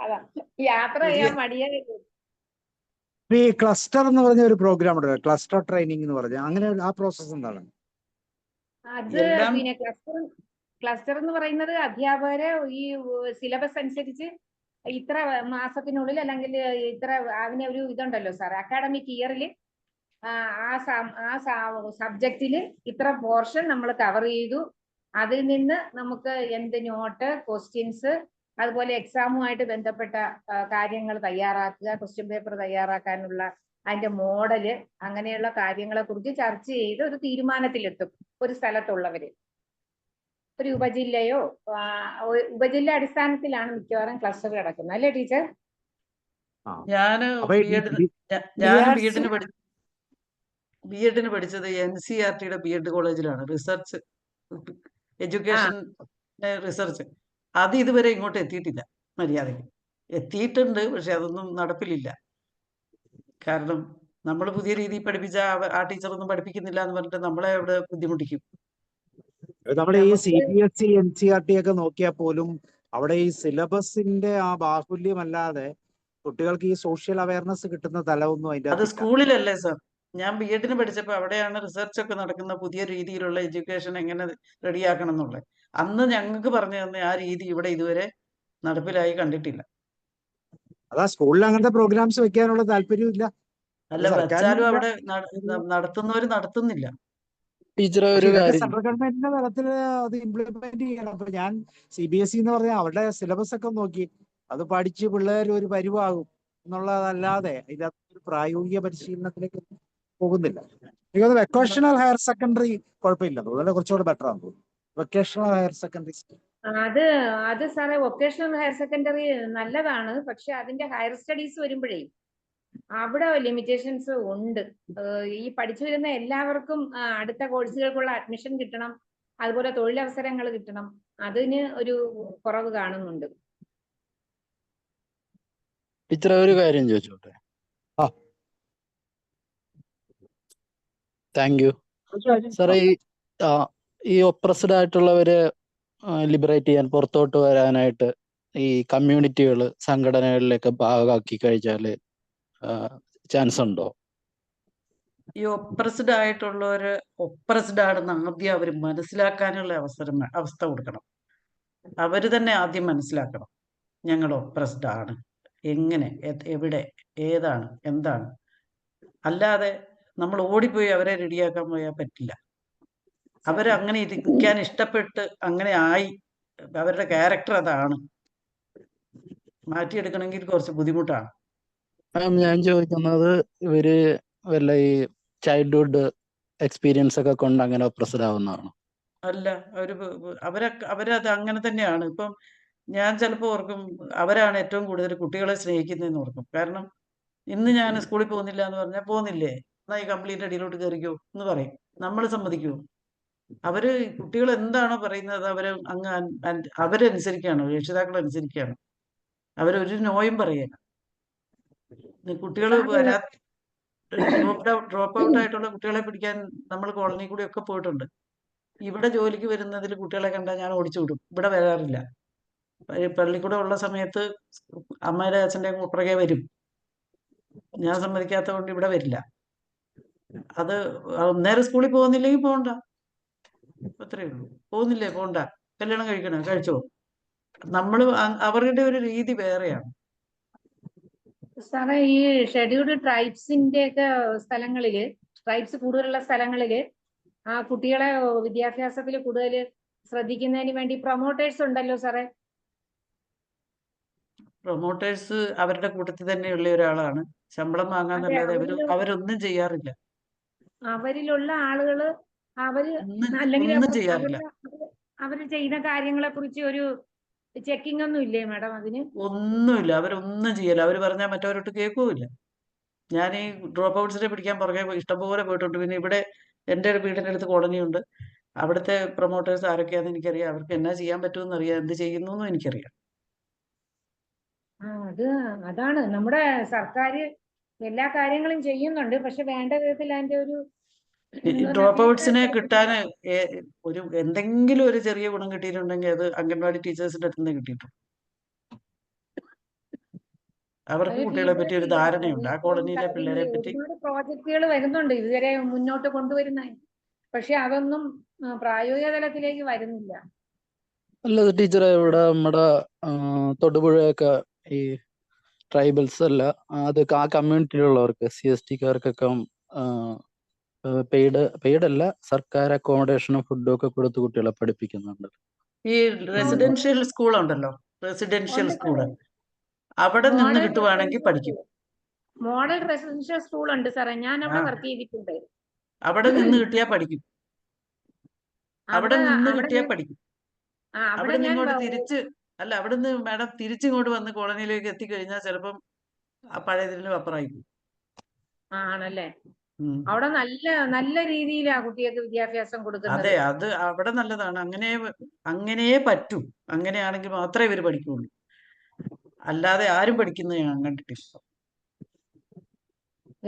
C: അതാ യാത്ര ചെയ്യാൻ മടിയായിരുന്നു.
A: ഈ ക്ലസ്റ്റർ എന്ന് പറഞ്ഞ ഒരു പ്രോഗ്രാം ഉണ്ടല്ലോ, ക്ലസ്റ്റർ ട്രെയിനിങ് എന്ന് പറഞ്ഞ, അങ്ങനെ ആ പ്രോസസ് എന്താണ്?
C: അത് പിന്നെ ക്ലസ്റ്റർ എന്ന് പറയുന്നത് അധ്യാപകരെ ഈ സിലബസ് അനുസരിച്ച് ഇത്ര മാസത്തിനുള്ളിൽ അല്ലെങ്കിൽ ഇത്ര അതിന് ഒരു ഇതുണ്ടല്ലോ സാർ, അക്കാഡമിക് ഇയറിൽ ആ സബ്ജക്റ്റില് ഇത്ര പോർഷൻ നമ്മൾ കവർ ചെയ്തു. അതിൽ നിന്ന് നമുക്ക് എന്ത് നോട്ട്, ക്വസ്റ്റ്യൻസ്, അതുപോലെ എക്സാമുമായിട്ട് ബന്ധപ്പെട്ട കാര്യങ്ങൾ തയ്യാറാക്കുക, ക്വസ്റ്റ്യൻ പേപ്പർ തയ്യാറാക്കാനുള്ള അതിന്റെ മോഡല്, അങ്ങനെയുള്ള കാര്യങ്ങളെ കുറിച്ച് ചർച്ച ചെയ്ത് ഒരു തീരുമാനത്തിലെത്തും ഒരു സ്ഥലത്തുള്ളവര്. ഒരു ഉപജില്ല അടിസ്ഥാനത്തിലാണ് മിക്കവാറും ക്ലസ്റ്റർ കിടക്കുന്നത്, അല്ലേ ടീച്ചർ?
B: ബി.എഡിന് പഠിച്ചത് NCERT-യുടെ ബി.എഡ് കോളേജിലാണ്, റിസർച്ച് എഡ്യൂക്കേഷൻ റിസർച്ച്. അത് ഇതുവരെ ഇങ്ങോട്ട് എത്തിയിട്ടില്ല മര്യാദയ്ക്ക്. എത്തിയിട്ടുണ്ട്, പക്ഷെ അതൊന്നും നടപ്പിലില്ല. കാരണം നമ്മൾ പുതിയ രീതിയിൽ പഠിപ്പിച്ച ആ ടീച്ചറൊന്നും പഠിപ്പിക്കുന്നില്ല എന്ന് പറഞ്ഞിട്ട് നമ്മളെ അവിടെ ബുദ്ധിമുട്ടിക്കും.
A: നമ്മുടെ ഈ
C: നമുക്ക്
A: CBSE NCERT ഒക്കെ നോക്കിയാൽ പോലും അവിടെ ഈ സിലബസിന്റെ ആ ബാഹുല്യമല്ലാതെ കുട്ടികൾക്ക് ഈ സോഷ്യൽ അവയർനെസ് കിട്ടുന്ന തലമൊന്നും അതിൻ്റെ
B: അത്
A: അകത്തില്ല.
B: സ്കൂളിലല്ലേ സർ. ഞാൻ ബി.എഡിന് പഠിച്ചപ്പോൾ അവിടെയാണ് റിസർച്ച് ഒക്കെ നടക്കുന്ന പുതിയ രീതിയിലുള്ള എഡ്യൂക്കേഷൻ എങ്ങനെ റെഡിയാക്കണം എന്നുള്ളത്. അന്ന് ഞങ്ങൾക്ക് പറഞ്ഞു തന്ന ആ രീതി ഇവിടെ ഇതുവരെ നടപ്പിലായി കണ്ടിട്ടില്ല.
A: അതാ സ്കൂളിൽ അങ്ങനത്തെ പ്രോഗ്രാംസ് വെക്കാനുള്ള താല്പര്യവും ഇല്ല.
B: അല്ല,
A: സർക്കാരിനും
B: വെച്ചാലും
A: ഇല്ല.
B: അവിടെ നടത്തുന്നവര് നടത്തുന്നില്ല.
E: ടീച്ചറെ
A: പക്ഷെ
E: ഒരു
A: ഇതൊക്കെ
E: കാര്യം
A: സെൻട്രൽ ഗവൺമെന്റിന്റെ തലത്തിൽ അത് ഇംപ്ലിമെന്റ് ചെയ്യണം. അപ്പൊ ഞാൻ CBSE എന്ന് പറഞ്ഞാൽ അവരുടെ സിലബസ് ഒക്കെ നോക്കി, അത് പഠിച്ച് പിള്ളേർ ഒരു പരുവാകും എന്നുള്ളതല്ലാതെ ഇതിനകത്ത് പ്രായോഗിക പരിശീലനത്തിലേക്ക് പോകുന്നില്ല. എനിക്ക് വെക്കേഷണൽ ഹയർ സെക്കൻഡറി കുഴപ്പമില്ല, അതുപോലെ കുറച്ചുകൂടെ ബെറ്റർ ആണെന്ന് തോന്നുന്നു. വെക്കേഷണൽ ഹയർ സെക്കൻഡറി
C: അത് സാറേ വൊക്കേഷണൽ ഹയർ സെക്കൻഡറി നല്ലതാണ്. പക്ഷെ അതിന്റെ ഹയർ സ്റ്റഡീസ് വരുമ്പോഴേ അവിടെ ലിമിറ്റേഷൻസ് ഉണ്ട്. ഈ പഠിച്ചു വരുന്ന എല്ലാവർക്കും അടുത്ത കോഴ്സുകൾക്കുള്ള അഡ്മിഷൻ കിട്ടണം, അതുപോലെ തൊഴിലവസരങ്ങൾ കിട്ടണം. അതിന് ഒരു കുറവ് കാണുന്നുണ്ട്.
E: ടീച്ചറെ ഒരു കാര്യം ചോദിച്ചോട്ടെ? താങ്ക് യു സാറേ. ഈ ഒപ്രസ്ഡ് ആയിട്ടുള്ളവരെ ലിബറേറ്റ് ചെയ്യാൻ, പുറത്തോട്ട് വരാനായിട്ട് ഈ കമ്മ്യൂണിറ്റികൾ സംഘടനകളിലൊക്കെ ഭാഗമാക്കി കഴിച്ചാല് ചാൻസ് ഉണ്ടോ?
B: ഈ ഒപ്രസ്ഡ് ആയിട്ടുള്ളവര് ഒപ്രസ്ഡ് ആണെന്ന് ആദ്യം അവർ മനസ്സിലാക്കാനുള്ള അവസ്ഥ കൊടുക്കണം. അവര് തന്നെ ആദ്യം മനസ്സിലാക്കണം ഞങ്ങൾ ഒപ്രസ്ഡ് ആണ്, എങ്ങനെ, എവിടെ, ഏതാണ്, എന്താണ്. അല്ലാതെ നമ്മൾ ഓടിപ്പോയി അവരെ റെഡിയാക്കാൻ പോയാൽ പറ്റില്ല. അവരങ്ങനെ ഇരിക്കാൻ ഇഷ്ടപ്പെട്ട് അങ്ങനെ ആയി, അവരുടെ ക്യാരക്ടർ അതാണ്. മാറ്റിയെടുക്കണമെങ്കിൽ കുറച്ച് ബുദ്ധിമുട്ടാണ്.
E: ഞാൻ ചോദിക്കുന്നത് ഇവര് വല്ല ഈ ചൈൽഡ്ഹുഡ് എക്സ്പീരിയൻസ് ഒക്കെ കൊണ്ട് അങ്ങനെ ഒപ്രസ്ഡ് ആവുന്നതാണോ?
B: അല്ല, അവരത് അങ്ങനെ തന്നെയാണ്. ഇപ്പം ഞാൻ ചിലപ്പോൾ ഓർക്കും അവരാണ് ഏറ്റവും കൂടുതൽ കുട്ടികളെ സ്നേഹിക്കുന്നതെന്ന് ഓർക്കും. കാരണം ഇന്ന് ഞാൻ സ്കൂളിൽ പോകുന്നില്ല എന്ന് പറഞ്ഞാൽ, പോകുന്നില്ലേ, എന്നാൽ ഈ കംപ്ലീറ്റ് അടിയിലോട്ട് കയറിക്കോ എന്ന് പറയും. നമ്മൾ സമ്മതിക്കുമോ? അവര് കുട്ടികൾ എന്താണോ പറയുന്നത് അവരനുസരിക്കുകയാണ്, രക്ഷിതാക്കൾ അനുസരിക്കുകയാണ്. അവരൊരു നോയും പറയല. കുട്ടികൾ ഡ്രോപ്പ് ഔട്ട് ആയിട്ടുള്ള കുട്ടികളെ പിടിക്കാൻ നമ്മൾ കോളനി കൂടി ഒക്കെ പോയിട്ടുണ്ട്. ഇവിടെ ജോലിക്ക് വരുന്നതിൽ കുട്ടികളെ കണ്ടാൽ ഞാൻ ഓടിച്ചു വിടും, ഇവിടെ വരാറില്ല. പള്ളിക്കൂടെ ഉള്ള സമയത്ത് അമ്മയുടെ അച്ഛൻ്റെ പുറകെ വരും. ഞാൻ സമ്മതിക്കാത്തത് കൊണ്ട് ഇവിടെ വരില്ല. അത് നേരെ സ്കൂളിൽ പോകുന്നില്ലെങ്കിൽ പോകണ്ട, അത്രയേ ഉള്ളൂ. പോകുന്നില്ലേ, പോകണ്ട. കല്യാണം കഴിക്കണോ, കഴിച്ചോ. അവരുടെ ഒരു രീതി വേറെയാണ്.
C: സാറേ, ഈ ഷെഡ്യൂൾഡ് ട്രൈബ്സിന്റെ ഒക്കെ സ്ഥലങ്ങളില്, ട്രൈബ്സ് കൂടുതലുള്ള സ്ഥലങ്ങളില് ആ കുട്ടികളെ വിദ്യാഭ്യാസത്തിൽ കൂടുതൽ ശ്രദ്ധിക്കുന്നതിന് വേണ്ടി പ്രൊമോട്ടേഴ്സ് ഉണ്ടല്ലോ സാറേ.
B: പ്രൊമോട്ടേഴ്സ് അവരുടെ കൂട്ടത്തിൽ തന്നെയുള്ള ഒരാളാണ്. ശമ്പളം വാങ്ങാന്നല്ലാതെ അവരൊന്നും ചെയ്യാറില്ല.
C: അവരിലുള്ള ആളുകള് അല്ലെങ്കിൽ
B: ഒന്നും ചെയ്യാറില്ല.
C: അവര് ചെയ്യുന്ന കാര്യങ്ങളെ കുറിച്ച് ഒരു ചെക്കിംഗ് ഒന്നും ഇല്ലേ മാഡം? അതിന്
B: ഒന്നുമില്ല, അവരൊന്നും ചെയ്യല. അവർ പറഞ്ഞാൽ മറ്റവരോട്ട് കേൾക്കൂല. ഞാൻ ഈ ഡ്രോപ്പ് ഔട്ട്സിനെ പിടിക്കാൻ പുറകെ ഇഷ്ടംപോലെ പോയിട്ടുണ്ട്. പിന്നെ ഇവിടെ എൻ്റെ വീടിൻ്റെ അടുത്ത് കോളനിയുണ്ട്. അവിടുത്തെ പ്രൊമോട്ടേഴ്സ് ആരൊക്കെയാണെന്ന് എനിക്കറിയാം. അവർക്ക് എന്നാ ചെയ്യാൻ പറ്റുമെന്ന് അറിയാം, എന്ത് ചെയ്യുന്നു എന്നും എനിക്കറിയാം.
C: അതാണ് നമ്മുടെ സർക്കാർ എല്ലാ കാര്യങ്ങളും ചെയ്യുന്നുണ്ട്. പക്ഷെ വേണ്ട വിധത്തിൽ അതിന്റെ ഒരു
B: ഡ്രോപ്പ് ഔട്ട്സിനെ കിട്ടാൻ എന്തെങ്കിലും ഒരു ചെറിയ ഗുണം കിട്ടിയിട്ടുണ്ടെങ്കിൽ അത് അംഗൻവാടി ടീച്ചേഴ്സിന്റെ അടുത്ത് നിന്ന് കിട്ടിയിട്ടുണ്ട്. അവർക്ക് കുട്ടികളെ പറ്റി ഒരു ധാരണയുണ്ട്, ആ കോളനിയിലെ പിള്ളേരെ പറ്റി.
C: ഒരുപാട് പ്രോജക്റ്റുകൾ വരുന്നുണ്ട് ഇതുവരെ മുന്നോട്ട് കൊണ്ടുവരുന്ന, പക്ഷെ അതൊന്നും പ്രായോഗിക തലത്തിലേക്ക് വരുന്നില്ല.
E: അല്ല ടീച്ചറെ, ഇവിടെ നമ്മുടെ തൊടുപുഴയൊക്കെ ഈ ട്രൈബൽസ് അല്ല, അതൊക്കെ ആ കമ്മ്യൂണിറ്റിയിലുള്ളവർക്ക് CST-കാർക്കൊക്കെ പെയ്ഡല്ല, സർക്കാർ അക്കോമഡേഷനും ഫുഡും ഒക്കെ കൊടുത്ത് കുട്ടികളെ പഠിപ്പിക്കുന്നുണ്ട്.
B: ഈ റെസിഡൻഷ്യൽ സ്കൂൾ ഉണ്ടല്ലോ, റെസിഡൻഷ്യൽ സ്കൂള്, അവിടെ നിന്ന് കിട്ടുവാണെങ്കിൽ പഠിക്കും.
C: മോഡൽ റെസിഡൻഷ്യൽ സ്കൂൾ ഉണ്ട് സാറേ, ഞാൻ അവിടെ വർക്ക് ചെയ്തിട്ടുണ്ട്.
B: അവിടെ നിന്ന് കിട്ടിയാൽ പഠിക്കും. അവിടെ നിന്ന് കിട്ടിയാൽ പഠിക്കും. അവിടെ നിങ്ങോട്ട് അവിടെ നിന്ന് മാഡം തിരിച്ചിങ്ങോട്ട് വന്ന് കോളനിയിലേക്ക് എത്തിക്കഴിഞ്ഞാൽ ചിലപ്പം ആ പഴയതിലും അപ്പുറമായിരിക്കും.
C: ആണല്ലേ?
B: ഉം.
C: അവിടെ നല്ല രീതിയിലാ കുട്ടികൾക്ക് വിദ്യാഭ്യാസം കൊടുക്കുന്നത്.
B: അതെ, അത് അവിടെ നല്ലതാണ്. അങ്ങനെ പറ്റൂ. അങ്ങനെയാണെങ്കിൽ മാത്രമേ ഇവർ പഠിക്കുള്ളൂ. അല്ലാതെ ആരും പഠിക്കുന്നത് ഞാൻ കണ്ടിട്ടില്ല.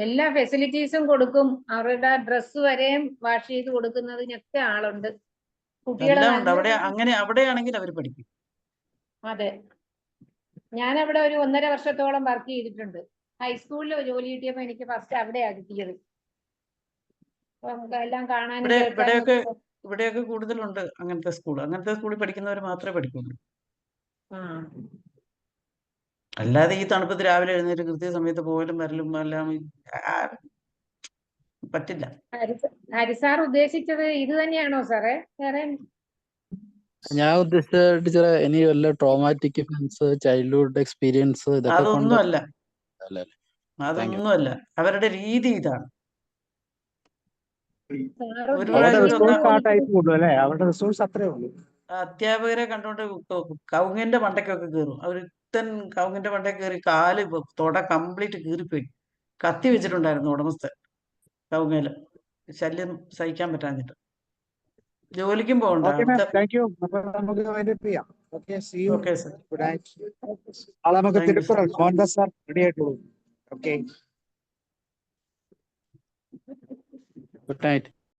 C: എല്ലാ ഫെസിലിറ്റീസും കൊടുക്കും. അവരുടെ ഡ്രസ്സ് വരെയും വാഷ് ചെയ്ത് കൊടുക്കുന്നതിനൊക്കെ ആളുണ്ട്. കുട്ടികളെ
B: എല്ലാം ഉണ്ട്
C: നല്ല
B: അവിടെ.
C: രീതിയിൽ
B: അവിടെയാണെങ്കിൽ അവർ പഠിക്കും.
C: അതെ, ഞാനവിടെ ഒരു 1.5 വർഷത്തോളം വർക്ക് ചെയ്തിട്ടുണ്ട്. ഹൈസ്കൂളിൽ ജോലി കിട്ടിയപ്പോ എനിക്ക് ഫസ്റ്റ് അവിടെയാ കിട്ടിയത്. അപ്പൊ നമുക്ക് എല്ലാം കാണാനും കേൾക്കാനും ഒക്കെ.
B: ഇവിടെയൊക്കെ കൂടുതലുണ്ട് അങ്ങനത്തെ സ്കൂൾ. അങ്ങനത്തെ സ്കൂളിൽ പഠിക്കുന്നവർ മാത്രമേ പഠിക്കുള്ളൂ.
C: ആ,
B: അല്ലാതെ ഈ തണുപ്പത്ത് രാവിലെ എഴുന്നേറ്റ് കൃത്യസമയത്ത് പോകലും വരലും എല്ലാം പറ്റില്ല.
C: ഹരിസാർ ഉദ്ദേശിച്ചത് ഇത് തന്നെയാണോ സാറേ? വേറെ
E: ഞാൻ ഉദ്ദേശിച്ച ടീച്ചറെ ഇനി വല്ല ട്രോമാറ്റിക് ഇവന്റ്സ്, ചൈൽഡ്ഹുഡ് എക്സ്പീരിയൻസ് ഇതൊക്കെ കൊണ്ട്
B: അതൊന്നുമല്ല.
E: അല്ലേ?
B: അതൊന്നുമല്ല. അവരുടെ രീതി ഇതാണ്.
C: സാർ
B: ഒരു
A: അവരുടെ
B: പ്രാവശ്യം ഒരു
A: റിസോഴ്സ് ആ ടൈപ്പ് ഉള്ളൂ അല്ലേ? അവരുടെ റിസോഴ്സ് അത്രേ ഉള്ളൂ.
B: അധ്യാപകരെ കണ്ടോണ്ട് കവുങ്ങിന്റെ മണ്ടയ്ക്കൊക്കെ കയറും. ഒരുത്തൻ കവുങ്ങിന്റെ മണ്ടയ്ക്ക് കയറി കാല് തൊട കംപ്ലീറ്റ് കീറിപ്പോയി. കത്തി വെച്ചിട്ടുണ്ടായിരുന്നു ഉടമസ്ഥൻ കവുങ്ങേല്. ശല്യം സഹിക്കാൻ പറ്റാഞ്ഞിട്ട്. ജോലിക്കും പോകണ്ട.
A: Okay ma'am, thank you. അപ്പൊ നമുക്ക് വൈൻഡപ്പ് ചെയ്യാം. Okay, see you.
B: Okay sir.
A: Good night. നാളെ നമുക്ക്
B: thank you sir.
A: Thirukkural Mohandas sir ready ആയിട്ടുള്ളൂ. Okay,
E: good night.